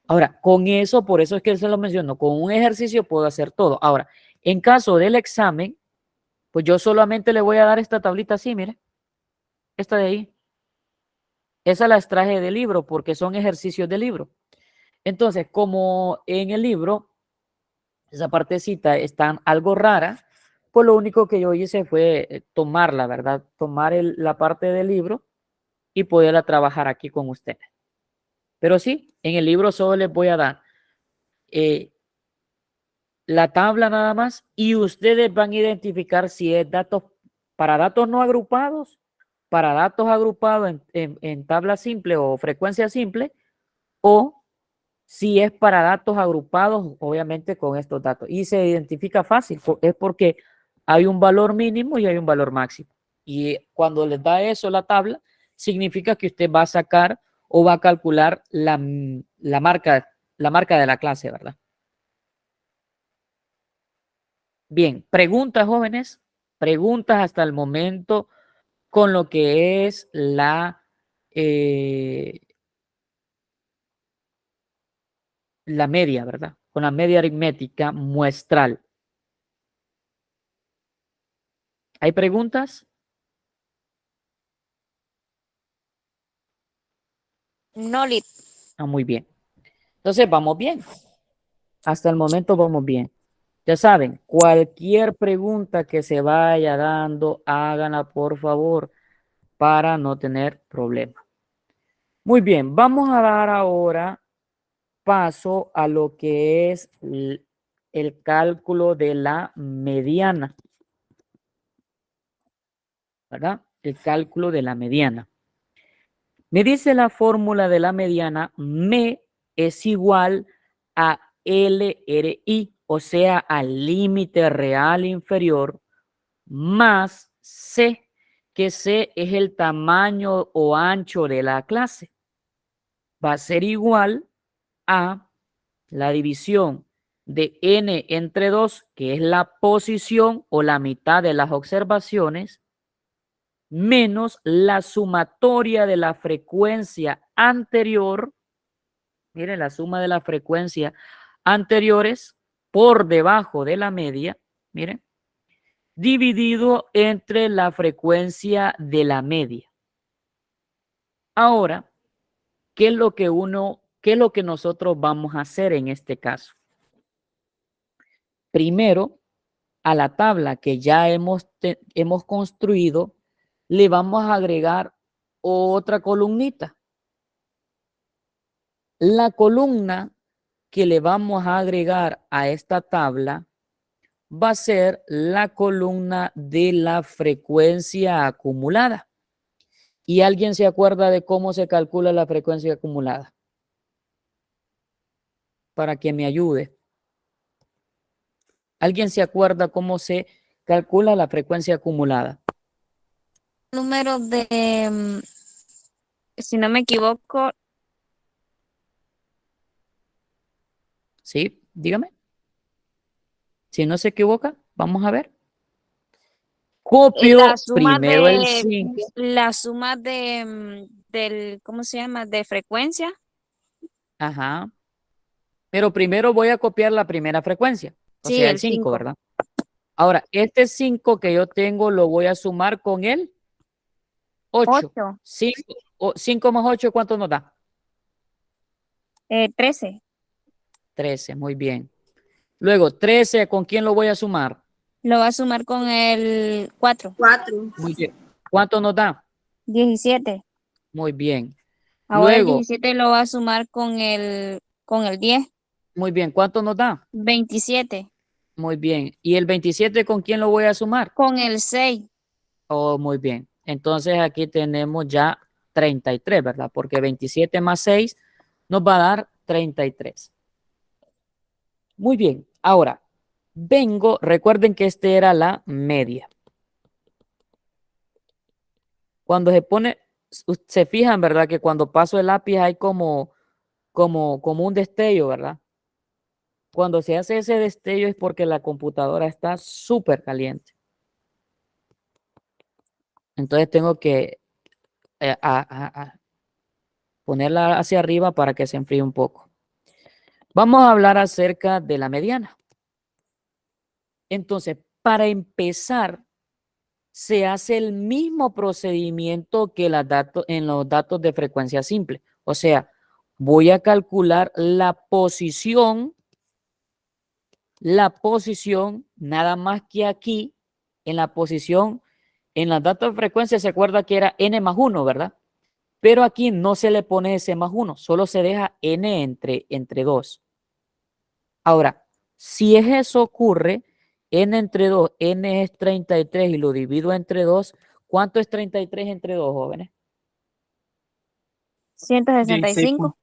Ahora, con eso, por eso es que se lo menciono, con un ejercicio puedo hacer todo. Ahora, en caso del examen, pues yo solamente le voy a dar esta tablita así, mire, esta de ahí. Esa la extraje del libro porque son ejercicios del libro. Entonces, como en el libro, esa partecita está algo rara, pues lo único que yo hice fue tomarla, ¿verdad? Tomar la parte del libro y poderla trabajar aquí con ustedes. Pero sí, en el libro solo les voy a dar la tabla nada más y ustedes van a identificar si es datos para datos no agrupados, para datos agrupados en tabla simple o frecuencia simple, o si es para datos agrupados, obviamente con estos datos. Y se identifica fácil, es porque hay un valor mínimo y hay un valor máximo. Y cuando les da eso la tabla, significa que usted va a sacar o va a calcular la marca de la clase, ¿verdad? Bien, preguntas, jóvenes, preguntas hasta el momento con lo que es la media, ¿verdad? Con la media aritmética muestral. ¿Hay preguntas? No, Lit. Ah, muy bien. Entonces, vamos bien. Hasta el momento vamos bien. Ya saben, cualquier pregunta que se vaya dando, háganla por favor para no tener problemas. Muy bien, vamos a dar ahora paso a lo que es el cálculo de la mediana, ¿verdad? El cálculo de la mediana. Me dice la fórmula de la mediana, M es igual a LRI, o sea, al límite real inferior, más C, que C es el tamaño o ancho de la clase. Va a ser igual a la división de N entre 2, que es la posición o la mitad de las observaciones, menos la sumatoria de la frecuencia anterior. Miren, la suma de la frecuencia anteriores por debajo de la media, miren, dividido entre la frecuencia de la media. Ahora, ¿qué es lo que nosotros vamos a hacer en este caso? Primero, a la tabla que ya hemos construido, le vamos a agregar otra columnita. La columna que le vamos a agregar a esta tabla va a ser la columna de la frecuencia acumulada. ¿Y alguien se acuerda de cómo se calcula la frecuencia acumulada? Para que me ayude. ¿Alguien se acuerda cómo se calcula la frecuencia acumulada? Número de, si no me equivoco, ¿Sí? Dígame. Si no se equivoca, vamos a ver. Copio la suma primero el de, 5. la suma de, del, ¿cómo se llama? De frecuencia. Ajá. Pero primero voy a copiar la primera frecuencia. O Sí, sea, el el 5, 5. ¿verdad? Ahora, este 5 que yo tengo lo voy a sumar con el 8. 8. 5 más 8, ¿cuánto nos da? 13. 13, muy bien. Luego, 13, ¿con quién lo voy a sumar? Lo va a sumar con el 4. 4. Muy bien. ¿Cuánto nos da? 17. Muy bien. Ahora el Luego, 17 lo va a sumar con el 10. muy bien. ¿Cuánto nos da? 27. Muy bien. ¿Y el 27 con quién lo voy a sumar? Con el 6. Oh, muy bien. Entonces aquí tenemos ya 33, ¿verdad? Porque 27 más 6 nos va a dar 33. Muy bien. Ahora, recuerden que este era la media. Cuando se pone, se fijan, ¿verdad? Que cuando paso el lápiz hay como un destello, ¿verdad? Cuando se hace ese destello es porque la computadora está súper caliente. Entonces tengo que ponerla hacia arriba para que se enfríe un poco. Vamos a hablar acerca de la mediana. Entonces, para empezar, se hace el mismo procedimiento que en los datos de frecuencia simple. O sea, voy a calcular la posición, nada más que aquí, en la posición, en los datos de frecuencia se acuerda que era n más 1, ¿verdad? Pero aquí no se le pone ese más 1, solo se deja n entre 2. Ahora, si eso ocurre, n entre 2, n es 33 y lo divido entre 2, ¿cuánto es 33 entre 2, jóvenes? 165.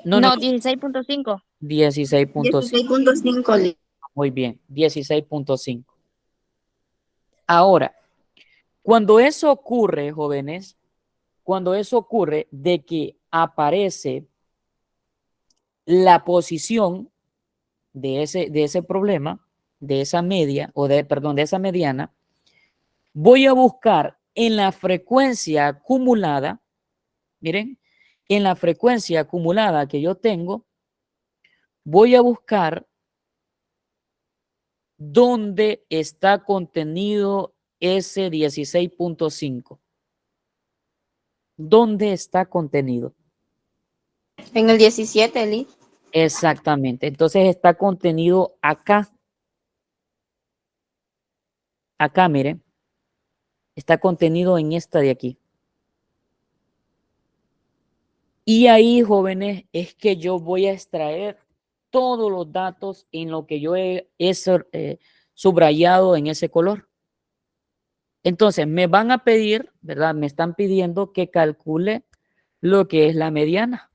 No, No, 16.5. 16.5. 16.5. Muy bien, 16.5. Ahora, cuando eso ocurre, jóvenes, cuando eso ocurre de que aparece la posición de ese problema, de esa media, de esa mediana, voy a buscar en la frecuencia acumulada, miren, en la frecuencia acumulada que yo tengo, voy a buscar dónde está contenido ese 16.5. ¿Dónde está contenido? En el 17, Eli. Exactamente. Entonces está contenido acá. Acá, miren. Está contenido en esta de aquí. Y ahí, jóvenes, es que yo voy a extraer todos los datos en lo que yo he subrayado en ese color. Entonces, me van a pedir, ¿verdad? Me están pidiendo que calcule lo que es la mediana.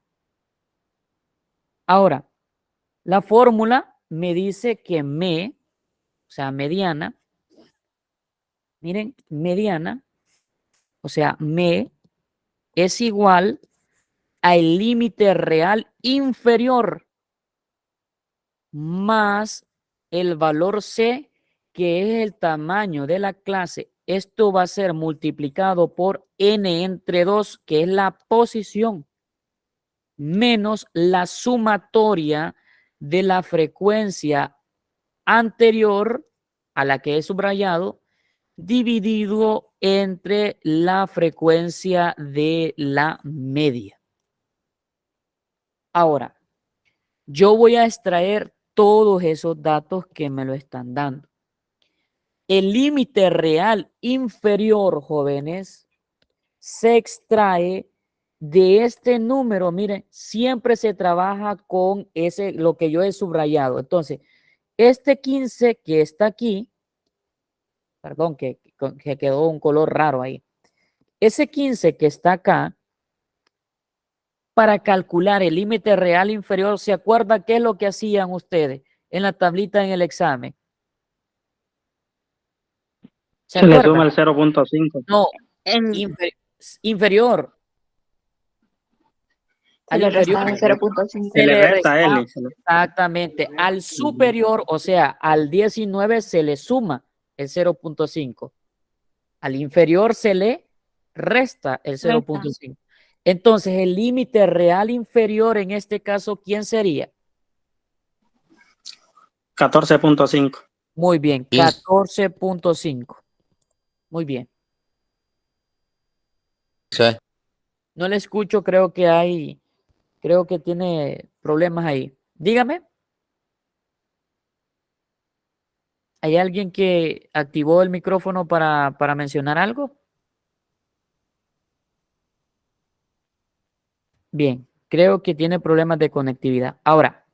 Ahora, la fórmula me dice que o sea, mediana, miren, mediana, o sea, es igual al límite real inferior más el valor C, que es el tamaño de la clase. Esto va a ser multiplicado por n entre 2, que es la posición, menos la sumatoria de la frecuencia anterior a la que he subrayado, dividido entre la frecuencia de la media. Ahora, yo voy a extraer todos esos datos que me lo están dando. El límite real inferior, jóvenes, se extrae de este número. Miren, siempre se trabaja con lo que yo he subrayado. Entonces, este 15 que está aquí, perdón, que quedó un color raro ahí. Ese 15 que está acá, para calcular el límite real inferior, ¿se acuerda qué es lo que hacían ustedes en la tablita en el examen? Se le suma el 0.5. No, El, inferior. Se Al le inferior resta 0.5. Se le resta resta, L. exactamente. Al superior, o sea, al 19 se le suma el 0.5. Al inferior se le resta el 0.5. Entonces, el límite real inferior en este caso, ¿quién sería? 14.5. Muy bien, 14.5. Muy bien. Sí. No le escucho, creo que tiene problemas ahí. Dígame. ¿Hay alguien que activó el micrófono para mencionar algo? Bien, creo que tiene problemas de conectividad. Ahora,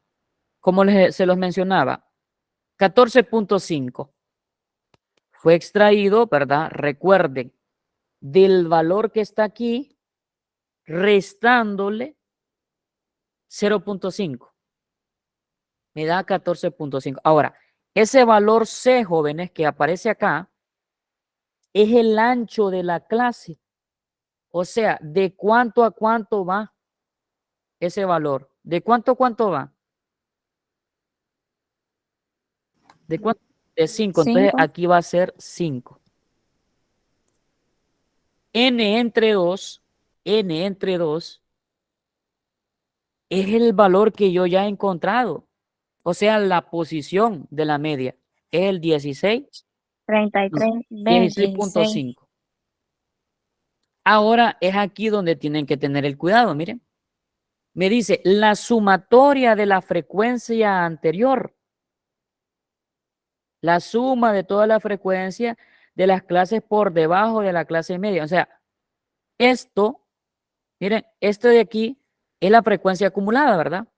como se los mencionaba, 14.5 fue extraído, ¿verdad? Recuerden, del valor que está aquí, restándole 0.5. Me da 14.5. Ahora, ese valor C, jóvenes, que aparece acá, es el ancho de la clase. O sea, ¿de cuánto a cuánto va ese valor? ¿De cuánto a cuánto va? ¿De cuánto? De 5. Entonces 5. aquí va a ser 5. N entre 2, N entre 2 es el valor que yo ya he encontrado. O sea, la posición de la media es el 16, 33. 16. 16.5. Ahora es aquí donde tienen que tener el cuidado, miren. Me dice la sumatoria de la frecuencia anterior. La suma de toda la frecuencia de las clases por debajo de la clase media. O sea, esto, miren, esto de aquí es la frecuencia acumulada, ¿verdad?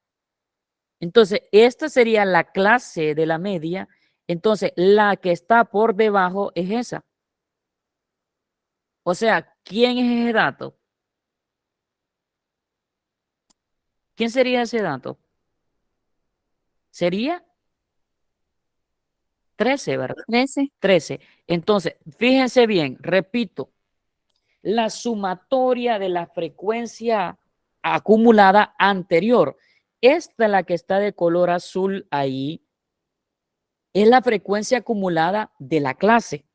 Entonces, esta sería la clase de la media. Entonces, la que está por debajo es esa. O sea, ¿quién es ese dato? ¿Quién sería ese dato? Sería 13, ¿verdad? 13. 13. Entonces, fíjense bien, repito, la sumatoria de la frecuencia acumulada anterior. Esta, la que está de color azul ahí, es la frecuencia acumulada de la clase.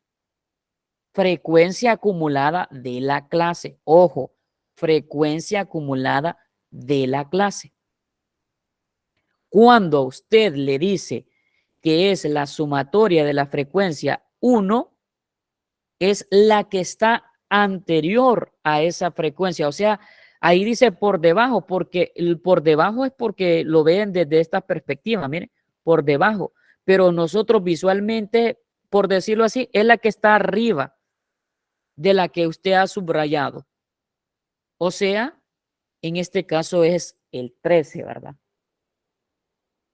Frecuencia acumulada de la clase. Ojo, frecuencia acumulada de la clase. Cuando a usted le dice que es la sumatoria de la frecuencia 1, es la que está anterior a esa frecuencia. O sea, ahí dice por debajo, porque el por debajo es porque lo ven desde esta perspectiva, miren, por debajo. Pero nosotros visualmente, por decirlo así, es la que está arriba de la que usted ha subrayado. O sea, en este caso es el 13, ¿verdad?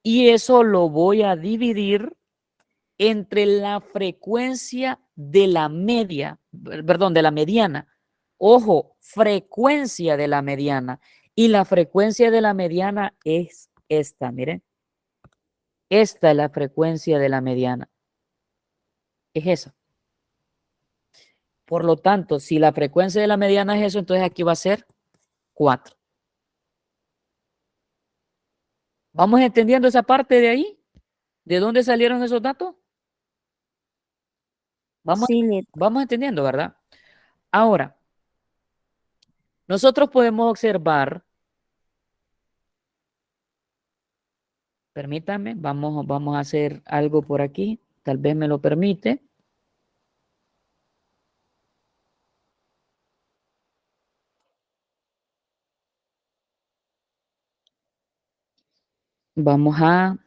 Y eso lo voy a dividir entre la frecuencia de la media, perdón, de la mediana. Ojo, frecuencia de la mediana. Y la frecuencia de la mediana es esta, miren. Esta es la frecuencia de la mediana. Es esa. Por lo tanto, si la frecuencia de la mediana es eso, entonces aquí va a ser 4. ¿Vamos entendiendo esa parte de ahí? ¿De dónde salieron esos datos? Sí, Vamos entendiendo, ¿verdad? Ahora, nosotros podemos observar, permítanme, vamos a hacer algo por aquí, tal vez me lo permite. Vamos a,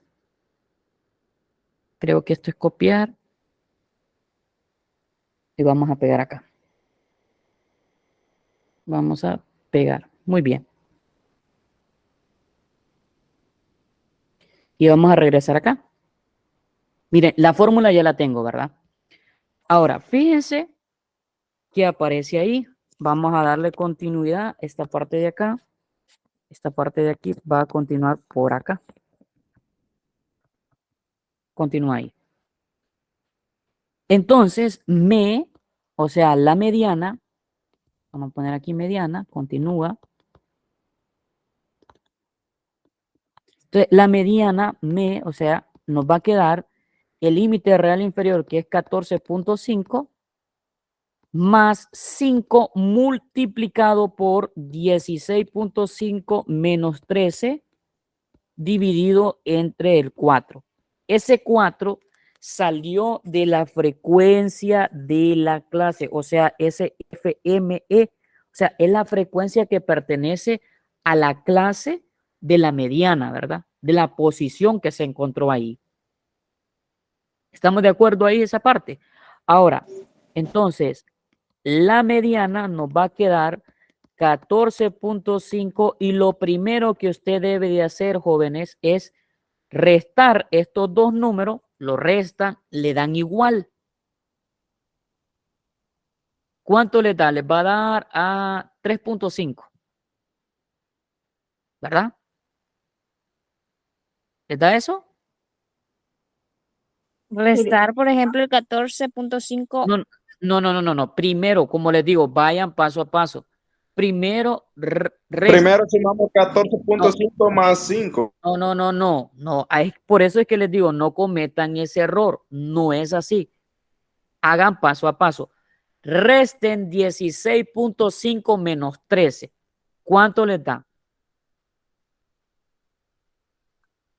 creo que esto es copiar y vamos a pegar acá. Vamos a pegar, muy bien. Y vamos a regresar acá. Miren, la fórmula ya la tengo, ¿verdad? Ahora, fíjense que aparece ahí. Vamos a darle continuidad. Esta parte de acá, esta parte de aquí va a continuar por acá. Continúa ahí. Entonces, o sea, la mediana, vamos a poner aquí mediana, continúa. Entonces, la mediana, o sea, nos va a quedar el límite real inferior, que es 14.5, más 5 multiplicado por 16.5 menos 13, dividido entre el 4. Ese 4 salió de la frecuencia de la clase, o sea, ese FME, o sea, es la frecuencia que pertenece a la clase de la mediana, ¿verdad? De la posición que se encontró ahí. ¿Estamos de acuerdo ahí esa parte? Ahora, entonces, la mediana nos va a quedar 14.5 y lo primero que usted debe de hacer, jóvenes, es restar estos dos números, lo restan, le dan igual. ¿Cuánto le da? Les va a dar a 3.5. ¿Verdad? ¿Les da eso? restar, por ejemplo, el 14.5. No. Primero, como les digo, vayan paso a paso. primero Primero sumamos 14.5 más 5. No. Por eso es que les digo, no cometan ese error. No es así. Hagan paso a paso. Resten 16.5 menos 13. ¿Cuánto les da?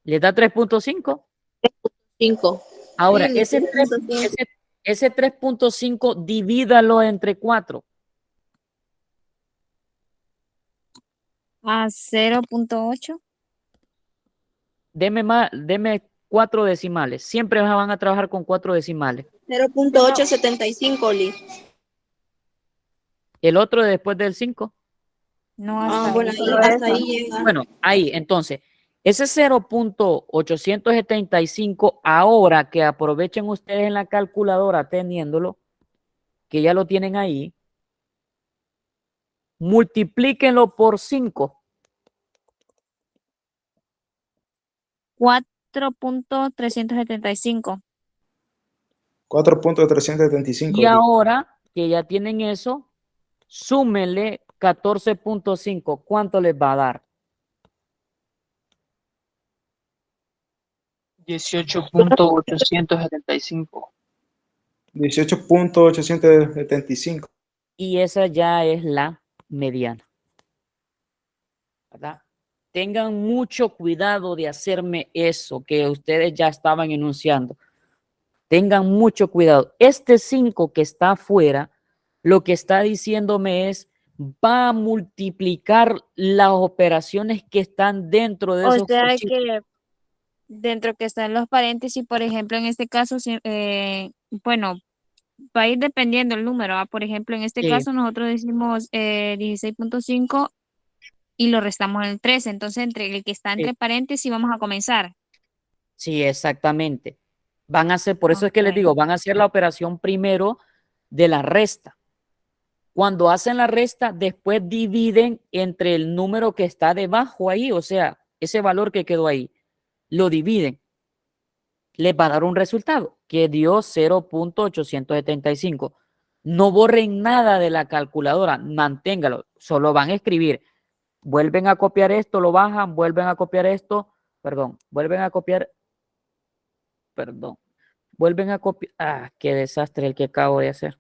¿Les da 3.5? 5. Ahora, Sí, ese 3.5. ese 3.5 divídalo entre 4. A 0.8. Deme 4 decimales. Siempre van a trabajar con 4 decimales. 0.875, Oli. El otro después del 5. No, hasta Bueno, ahí. ahí, hasta ahí llega. Bueno, ahí, entonces, ese 0.875, ahora que aprovechen ustedes en la calculadora teniéndolo, que ya lo tienen ahí, multiplíquenlo por 5. 4.375. 4.375. Y ahora que ya tienen eso, súmenle 14.5. ¿Cuánto les va a dar? 18.875. 18.875. Y esa ya es la mediana. ¿Verdad? Tengan mucho cuidado de hacerme eso que ustedes ya estaban enunciando. Tengan mucho cuidado. Este 5 que está afuera, lo que está diciéndome es, va a multiplicar las operaciones que están dentro de O esos sea cochitos. que dentro que están los paréntesis, por ejemplo, en este caso, bueno, va a ir dependiendo el número. Por ejemplo, en este Sí, caso nosotros decimos 16.5 y lo restamos en el 13. Entonces, entre el que está sí, entre paréntesis vamos a comenzar. sí, exactamente. Van a hacer, por eso es que les Okay. digo, van a hacer la operación primero de la resta. Cuando hacen la resta, después dividen entre el número que está debajo ahí, o sea, ese valor que quedó ahí, lo dividen. Les va a dar un resultado que dio 0.875. No borren nada de la calculadora, manténgalo, solo van a escribir. Vuelven a copiar esto, lo bajan, vuelven a copiar esto, vuelven a copiar, vuelven a copiar. Ah, qué desastre el que acabo de hacer.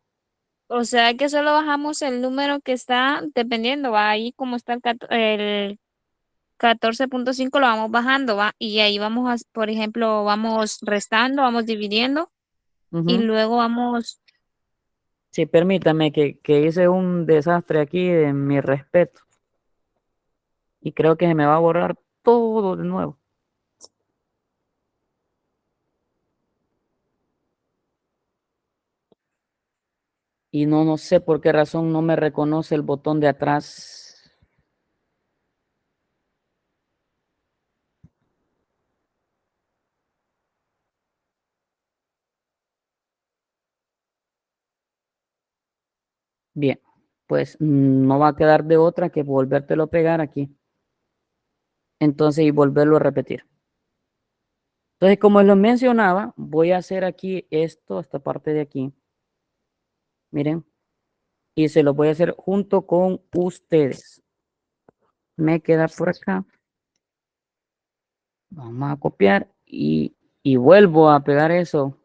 O sea que solo bajamos el número que está dependiendo, va ahí como está el 14.5 lo vamos bajando, va, y ahí vamos a, por ejemplo, vamos restando, vamos dividiendo y luego vamos, Sí, permítame que hice un desastre aquí de mi respeto y creo que se me va a borrar todo de nuevo. Y no sé por qué razón no me reconoce el botón de atrás. Bien, pues no va a quedar de otra que volvértelo a pegar aquí. Entonces, y volverlo a repetir. Entonces, como les mencionaba, voy a hacer aquí esto, esta parte de aquí. Miren, y se lo voy a hacer junto con ustedes. Me queda por acá. Vamos a copiar y vuelvo a pegar eso.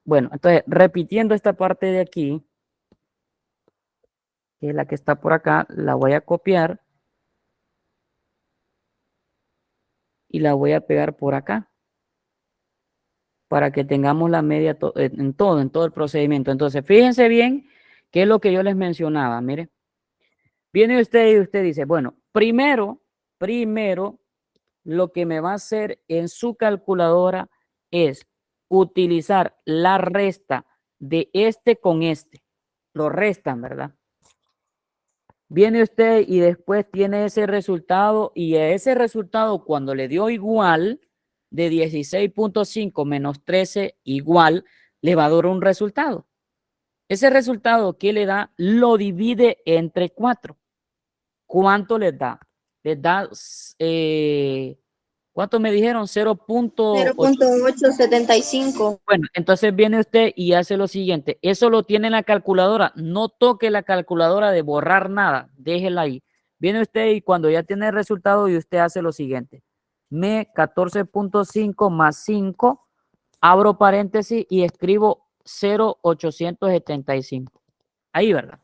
Bueno, entonces, repitiendo esta parte de aquí, que es la que está por acá, la voy a copiar y la voy a pegar por acá para que tengamos la media en todo el procedimiento. Entonces, fíjense bien qué es lo que yo les mencionaba. Mire, viene usted y usted dice, bueno, primero, lo que me va a hacer en su calculadora es utilizar la resta de este con este. Lo restan, ¿verdad? Viene usted y después tiene ese resultado y a ese resultado cuando le dio igual de 16.5 menos 13 igual, le va a dar un resultado. Ese resultado que le da lo divide entre 4. ¿Cuánto les da? Les da ¿Cuánto me dijeron? 0.8. 0.875. Bueno, entonces viene usted y hace lo siguiente. Eso lo tiene en la calculadora. No toque la calculadora de borrar nada. Déjela ahí. Viene usted y cuando ya tiene el resultado y usted hace lo siguiente. 14.5 más 5. Abro paréntesis y escribo 0.875. Ahí, ¿verdad?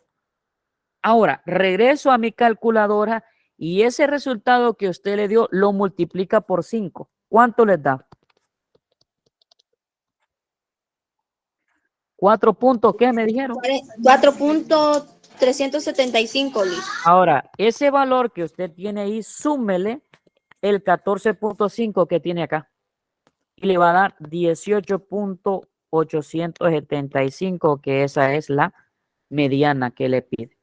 Ahora, regreso a mi calculadora y ese resultado que usted le dio lo multiplica por 5. ¿Cuánto les da? 4 puntos, ¿qué me dijeron? 4.375, Liz. Ahora, ese valor que usted tiene ahí, súmele el 14.5 que tiene acá. Y le va a dar 18.875, que esa es la mediana que le pide.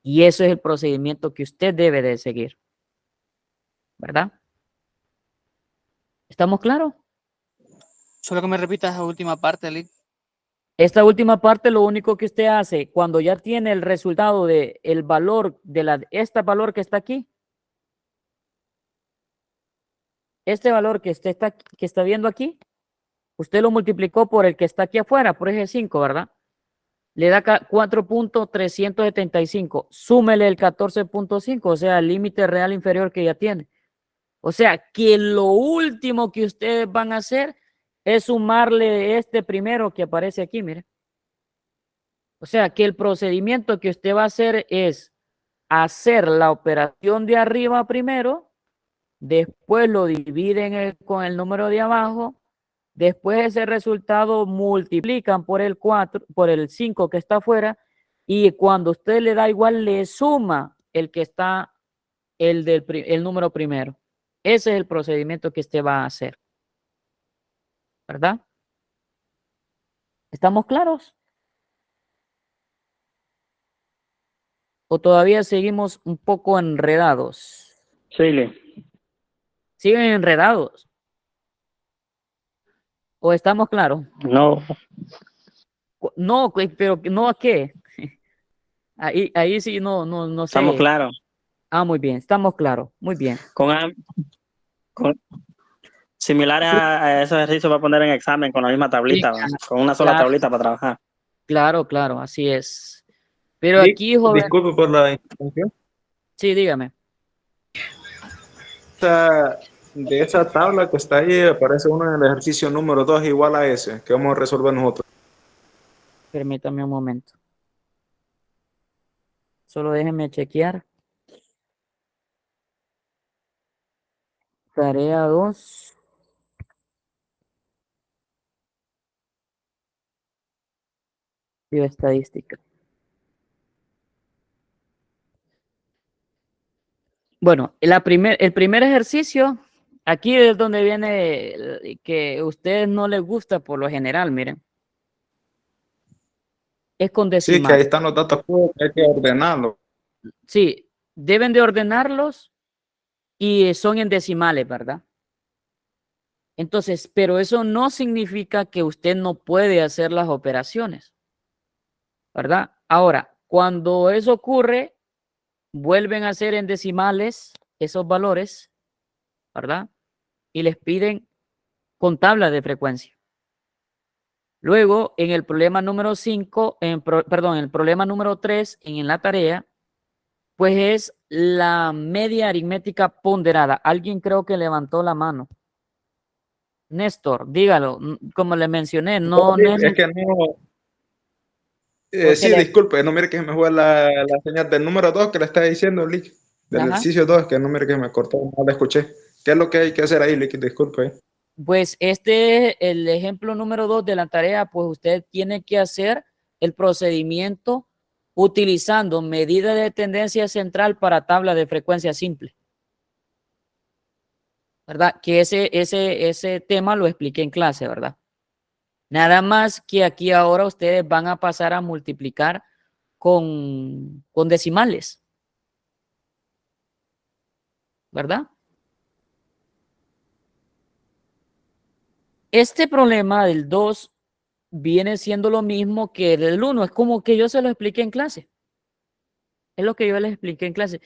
Y eso es el procedimiento que usted debe de seguir. ¿Verdad? ¿Estamos claros? Solo que me repitas esa última parte, Liz. Esta última parte, lo único que usted hace cuando ya tiene el resultado de el valor de este valor que está aquí, este valor que usted está viendo aquí, usted lo multiplicó por el que está aquí afuera, por ese 5, ¿verdad? Le da 4.375. Súmele el 14.5, o sea, el límite real inferior que ya tiene. O sea, que lo último que ustedes van a hacer es sumarle este primero que aparece aquí, mire. O sea, que el procedimiento que usted va a hacer es hacer la operación de arriba primero, después lo dividen con el número de abajo, después ese resultado multiplican por el 4, por el 5 que está afuera, y cuando usted le da igual, le suma el que está, el número primero. Ese es el procedimiento que usted va a hacer. ¿Verdad? ¿Estamos claros? ¿O todavía seguimos un poco enredados? Sí, Liz. ¿Siguen enredados? ¿O estamos claros? No, No, pero no a qué. Ahí sí no sé. estamos claros. Ah, muy bien, estamos claros. Muy bien. Con similares a esos ejercicios para poner en examen con la misma tablita, ¿va? Con una sola Claro. tablita para trabajar. Claro, así es. Pero Liz, aquí, joven, disculpe por la interrupción. sí, dígame. De esa tabla que está ahí aparece uno en el ejercicio número 2 igual a ese que vamos a resolver nosotros. Permítame un momento. Solo déjeme chequear. Tarea 2. Bioestadística. Bueno, el primer ejercicio, aquí es donde viene que a ustedes no les gusta por lo general, miren. Es con Sí, que decimal. ahí están los datos puros, que hay que ordenarlos. Sí, deben de ordenarlos y son en decimales, ¿verdad? Entonces, pero eso no significa que usted no puede hacer las operaciones, ¿verdad? Ahora, cuando eso ocurre, vuelven a hacer en decimales esos valores, ¿verdad? Y les piden con tabla de frecuencia. Luego, en el problema número 5, perdón, en el problema número 3, en la tarea, pues es la media aritmética ponderada. Alguien creo que levantó la mano. Néstor, dígalo. Como le mencioné, no. Es que no. Sí, disculpe, no mire que me fue la señal del número 2 que le está diciendo, Lick. Del Ajá. ejercicio 2, que no mire que me cortó, no la escuché. ¿Qué es lo que hay que hacer ahí, Lick? Disculpe. Pues este es el ejemplo número 2 de la tarea, pues usted tiene que hacer el procedimiento utilizando medida de tendencia central para tabla de frecuencia simple. ¿Verdad? Que ese tema lo expliqué en clase, ¿verdad? Nada más que aquí ahora ustedes van a pasar a multiplicar con decimales. ¿Verdad? Este problema del 2 viene siendo lo mismo que el del 1. Es como que yo se lo expliqué en clase. Es lo que yo les expliqué en clase.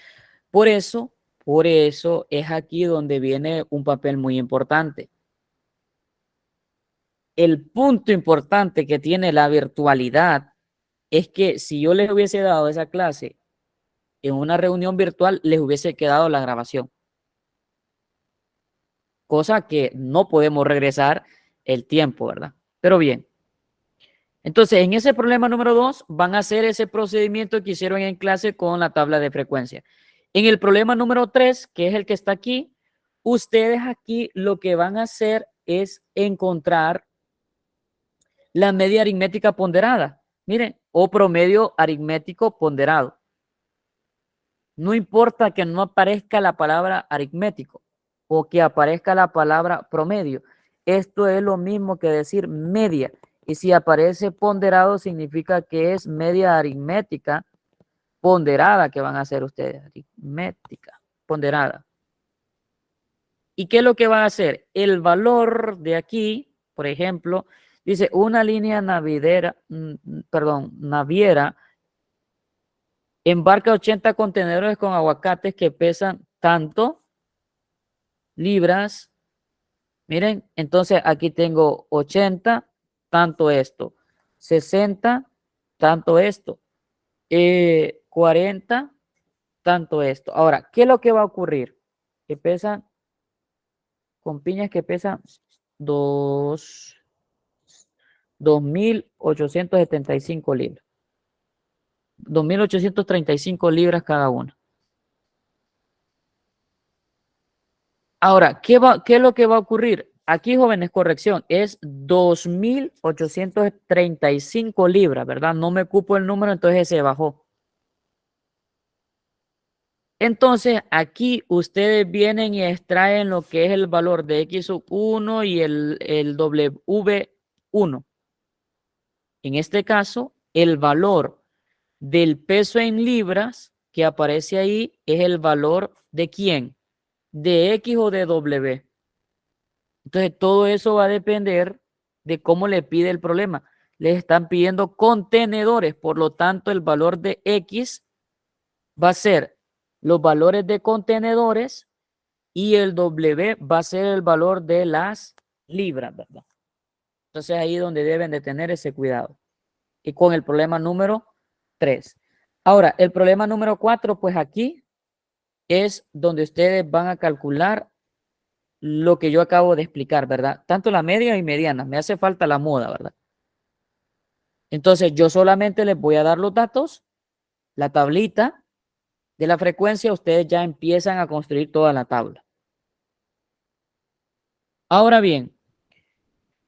Por eso, Por eso es aquí donde viene un papel muy importante. El punto importante que tiene la virtualidad es que si yo les hubiese dado esa clase en una reunión virtual, les hubiese quedado la grabación. Cosa que no podemos regresar el tiempo, ¿verdad? Pero bien. Entonces, en ese problema número 2, van a hacer ese procedimiento que hicieron en clase con la tabla de frecuencia. En el problema número 3, que es el que está aquí, ustedes aquí lo que van a hacer es encontrar la media aritmética ponderada. Miren, o promedio aritmético ponderado. No importa que no aparezca la palabra aritmético o que aparezca la palabra promedio. Esto es lo mismo que decir media. Y si aparece ponderado, significa que es media aritmética ponderada que van a hacer ustedes. Aritmética ponderada. ¿Y qué es lo que van a hacer? El valor de aquí, por ejemplo, dice una línea naviera embarca 80 contenedores con aguacates que pesan tanto libras. Miren, entonces aquí tengo 80, tanto esto. 60, tanto esto. 40, tanto esto. Ahora, ¿qué es lo que va a ocurrir? Que pesan, con piñas que pesan 2.875 libras. 2.835 libras cada una. Ahora, ¿qué es lo que va a ocurrir? Aquí, jóvenes, corrección, es 2.835 libras, ¿verdad? No me cupo el número, entonces se bajó. Entonces, aquí ustedes vienen y extraen lo que es el valor de X1 y el W1. En este caso, el valor del peso en libras que aparece ahí es el valor de ¿quién? De X o de W. Entonces, todo eso va a depender de cómo le pide el problema. Les están pidiendo contenedores, por lo tanto, el valor de X va a ser los valores de contenedores y el W va a ser el valor de las libras, ¿verdad? Entonces, ahí es donde deben de tener ese cuidado. Y con el problema número 3. Ahora, el problema número 4, pues aquí es donde ustedes van a calcular lo que yo acabo de explicar, ¿verdad? Tanto la media y mediana. Me hace falta la moda, ¿verdad? Entonces, yo solamente les voy a dar los datos, la tablita de la frecuencia. Ustedes ya empiezan a construir toda la tabla. Ahora bien,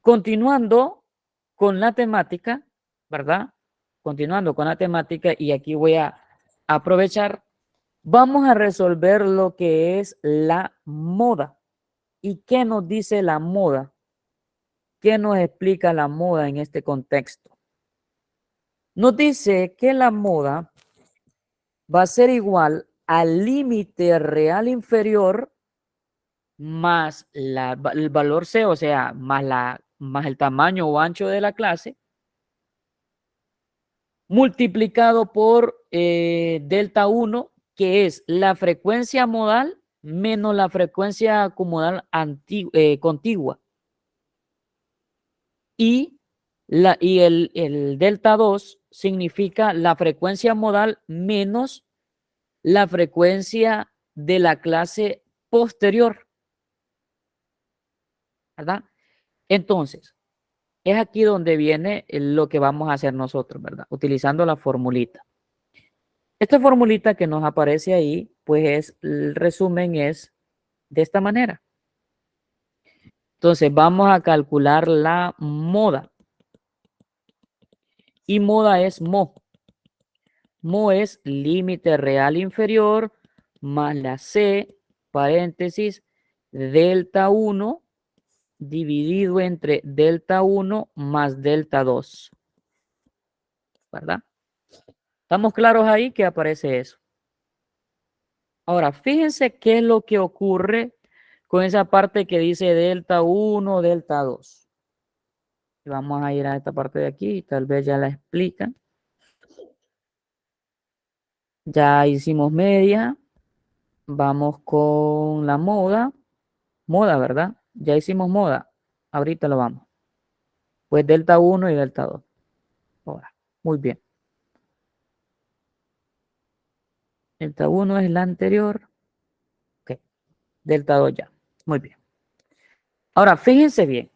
continuando con la temática, ¿verdad? Continuando con la temática, y aquí voy a aprovechar, vamos a resolver lo que es la moda. ¿Y qué nos dice la moda? ¿Qué nos explica la moda en este contexto? Nos dice que la moda va a ser igual al límite real inferior más el valor C, o sea, más el tamaño o ancho de la clase, multiplicado por delta 1, que es la frecuencia modal menos la frecuencia comodal contigua. Y el delta 2 significa la frecuencia modal menos la frecuencia de la clase posterior, ¿verdad? Entonces, es aquí donde viene lo que vamos a hacer nosotros, ¿verdad? Utilizando la formulita. Esta formulita que nos aparece ahí, pues el resumen es de esta manera. Entonces, vamos a calcular la moda. Y moda es mo. Mo es límite real inferior más la C, paréntesis, delta 1 dividido entre delta 1 más delta 2. ¿Verdad? ¿Estamos claros ahí que aparece eso? Ahora, fíjense qué es lo que ocurre con esa parte que dice delta 1, delta 2. Vamos a ir a esta parte de aquí, tal vez ya la explican. Ya hicimos media. Vamos con la moda. Moda, ¿verdad? Ya hicimos moda. Ahorita lo vamos. Pues delta 1 y delta 2. Ahora, muy bien. Delta 1 es la anterior. Ok. Delta 2 ya. Muy bien. Ahora, fíjense bien.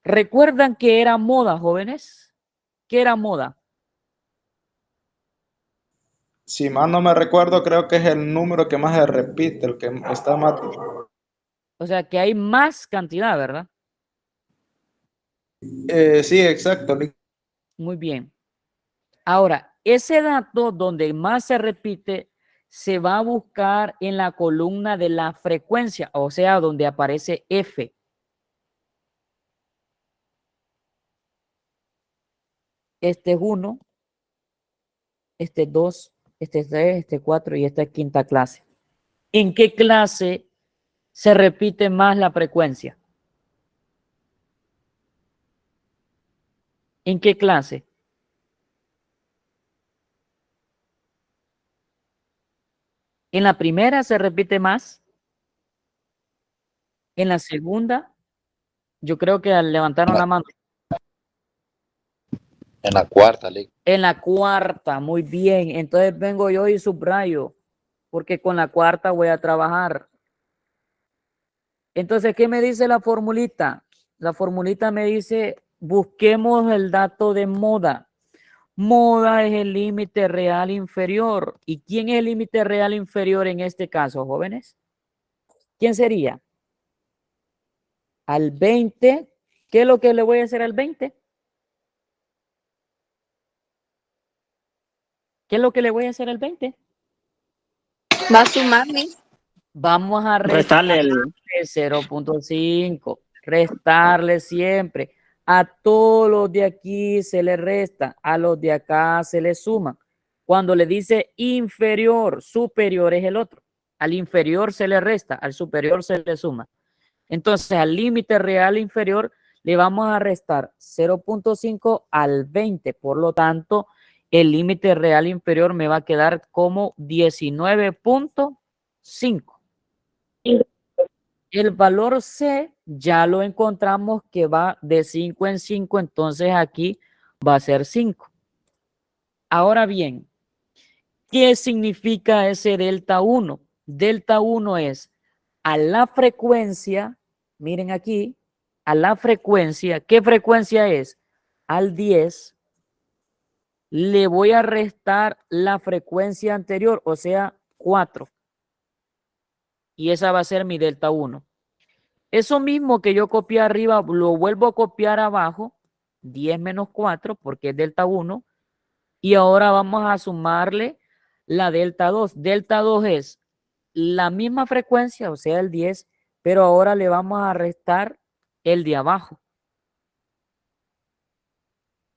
¿Recuerdan que era moda, jóvenes? ¿Qué era moda? Si mal no me recuerdo, creo que es el número que más se repite, el que está más... O sea, que hay más cantidad, ¿verdad? sí, exacto. Muy bien. Ahora, ese dato donde más se repite se va a buscar en la columna de la frecuencia, o sea, donde aparece F. Este es 1, este es 2, este es 3, este es 4 y esta es quinta clase. ¿En qué clase se repite más la frecuencia? ¿En qué clase? En la primera se repite más. En la segunda, yo creo que levantaron la mano. En la cuarta, Lick. En la cuarta, muy bien. Entonces vengo yo y subrayo, porque con la cuarta voy a trabajar. Entonces, ¿qué me dice la formulita? La formulita me dice, busquemos el dato de moda. Moda es el límite real inferior. ¿Y quién es el límite real inferior en este caso, jóvenes? ¿Quién sería? Al 20. ¿Qué es lo que le voy a hacer al 20? ¿Qué es lo que le voy a hacer al 20? Va a sumar, Miss. Vamos a Restarle restarle 0.5. Restarle siempre. A todos los de aquí se le resta, a los de acá se le suma. Cuando le dice inferior, superior es el otro. Al inferior se le resta, al superior se le suma. Entonces, al límite real inferior le vamos a restar 0.5 al 20. Por lo tanto, el límite real inferior me va a quedar como 19.5. El valor C ya lo encontramos que va de 5 en 5, entonces aquí va a ser 5. Ahora bien, ¿qué significa ese delta 1? Delta 1 es a la frecuencia, miren aquí, a la frecuencia, ¿qué frecuencia es? Al 10, le voy a restar la frecuencia anterior, o sea, 4. Y esa va a ser mi delta 1. Eso mismo que yo copié arriba, lo vuelvo a copiar abajo, 10 menos 4, porque es delta 1. Y ahora vamos a sumarle la delta 2. Delta 2 es la misma frecuencia, o sea, el 10, pero ahora le vamos a restar el de abajo.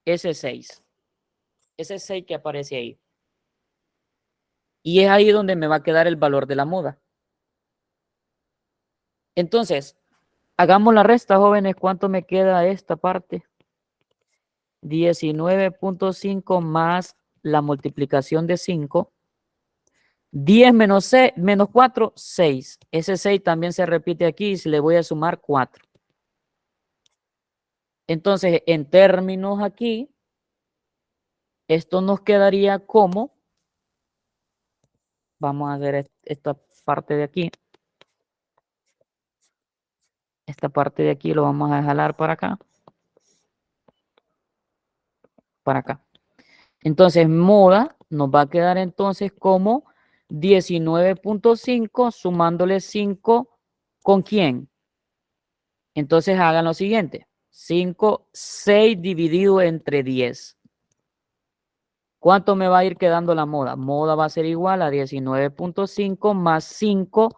Ese 6. Ese 6 que aparece ahí. Y es ahí donde me va a quedar el valor de la moda. Entonces, hagamos la resta, jóvenes. ¿Cuánto me queda esta parte? 19.5 más la multiplicación de 5. 10 menos 4, 6. Ese 6 también se repite aquí y le voy a sumar 4. Entonces, en términos aquí, esto nos quedaría como, vamos a hacer esta parte de aquí. Esta parte de aquí lo vamos a jalar para acá. Para acá. Entonces, moda nos va a quedar entonces como 19.5 sumándole 5, ¿con quién? Entonces hagan lo siguiente. 5, 6 dividido entre 10. ¿Cuánto me va a ir quedando la moda? Moda va a ser igual a 19.5 más 5.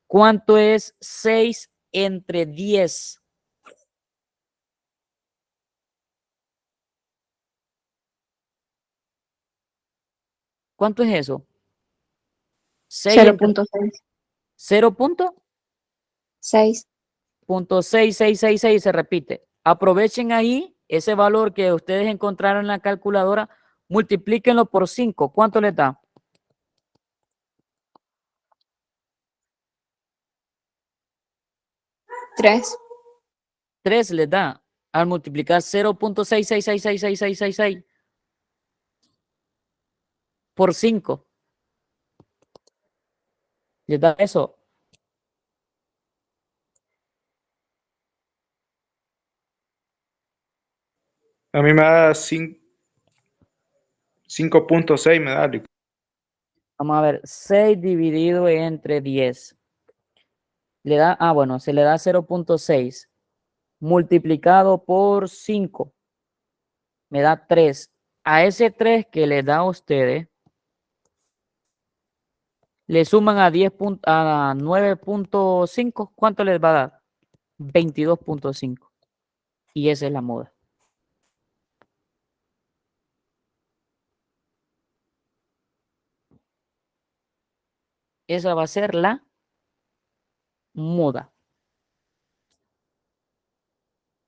¿Cuánto es 6 entre 10? ¿Cuánto es eso? 6 entre 0.6. 0.66666 se repite. Aprovechen ahí ese valor que ustedes encontraron en la calculadora, multiplíquenlo por 5. ¿Cuánto les da? 3. 3 les da al multiplicar 0.6666666 por 5. Les da eso. A mí me da 5.6, me da. Vamos a ver, 6 dividido entre 10. Le da, bueno, se le da 0.6 multiplicado por 5. Me da 3. A ese 3 que le da a ustedes, le suman a 9.5. ¿Cuánto les va a dar? 22.5. Y esa es la moda. Esa va a ser la moda.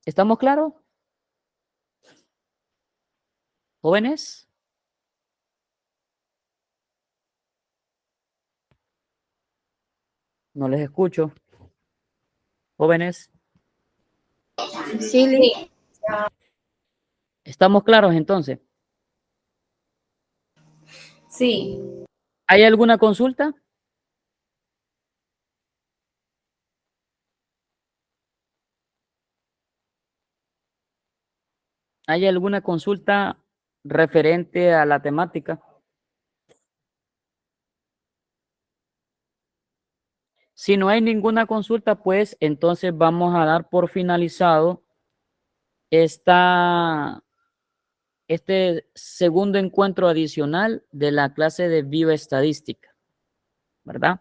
¿Estamos claros? ¿Jóvenes? No les escucho. ¿Jóvenes? Sí, Liz. ¿Estamos claros entonces? Sí. ¿Hay alguna consulta? ¿Hay alguna consulta referente a la temática? Si no hay ninguna consulta, pues entonces vamos a dar por finalizado este segundo encuentro adicional de la clase de bioestadística, ¿verdad?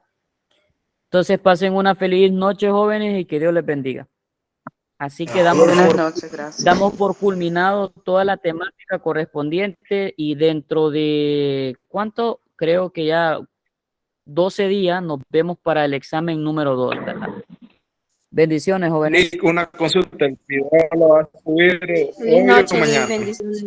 Entonces pasen una feliz noche, jóvenes, y que Dios les bendiga. Así que damos por culminado toda la temática correspondiente y dentro de, ¿cuánto? Creo que ya 12 días nos vemos para el examen número 2, ¿verdad? Bendiciones, jóvenes. Nick, una consulta, el video lo vas a subir Feliz hoy noche, o Liz. mañana. Bendiciones.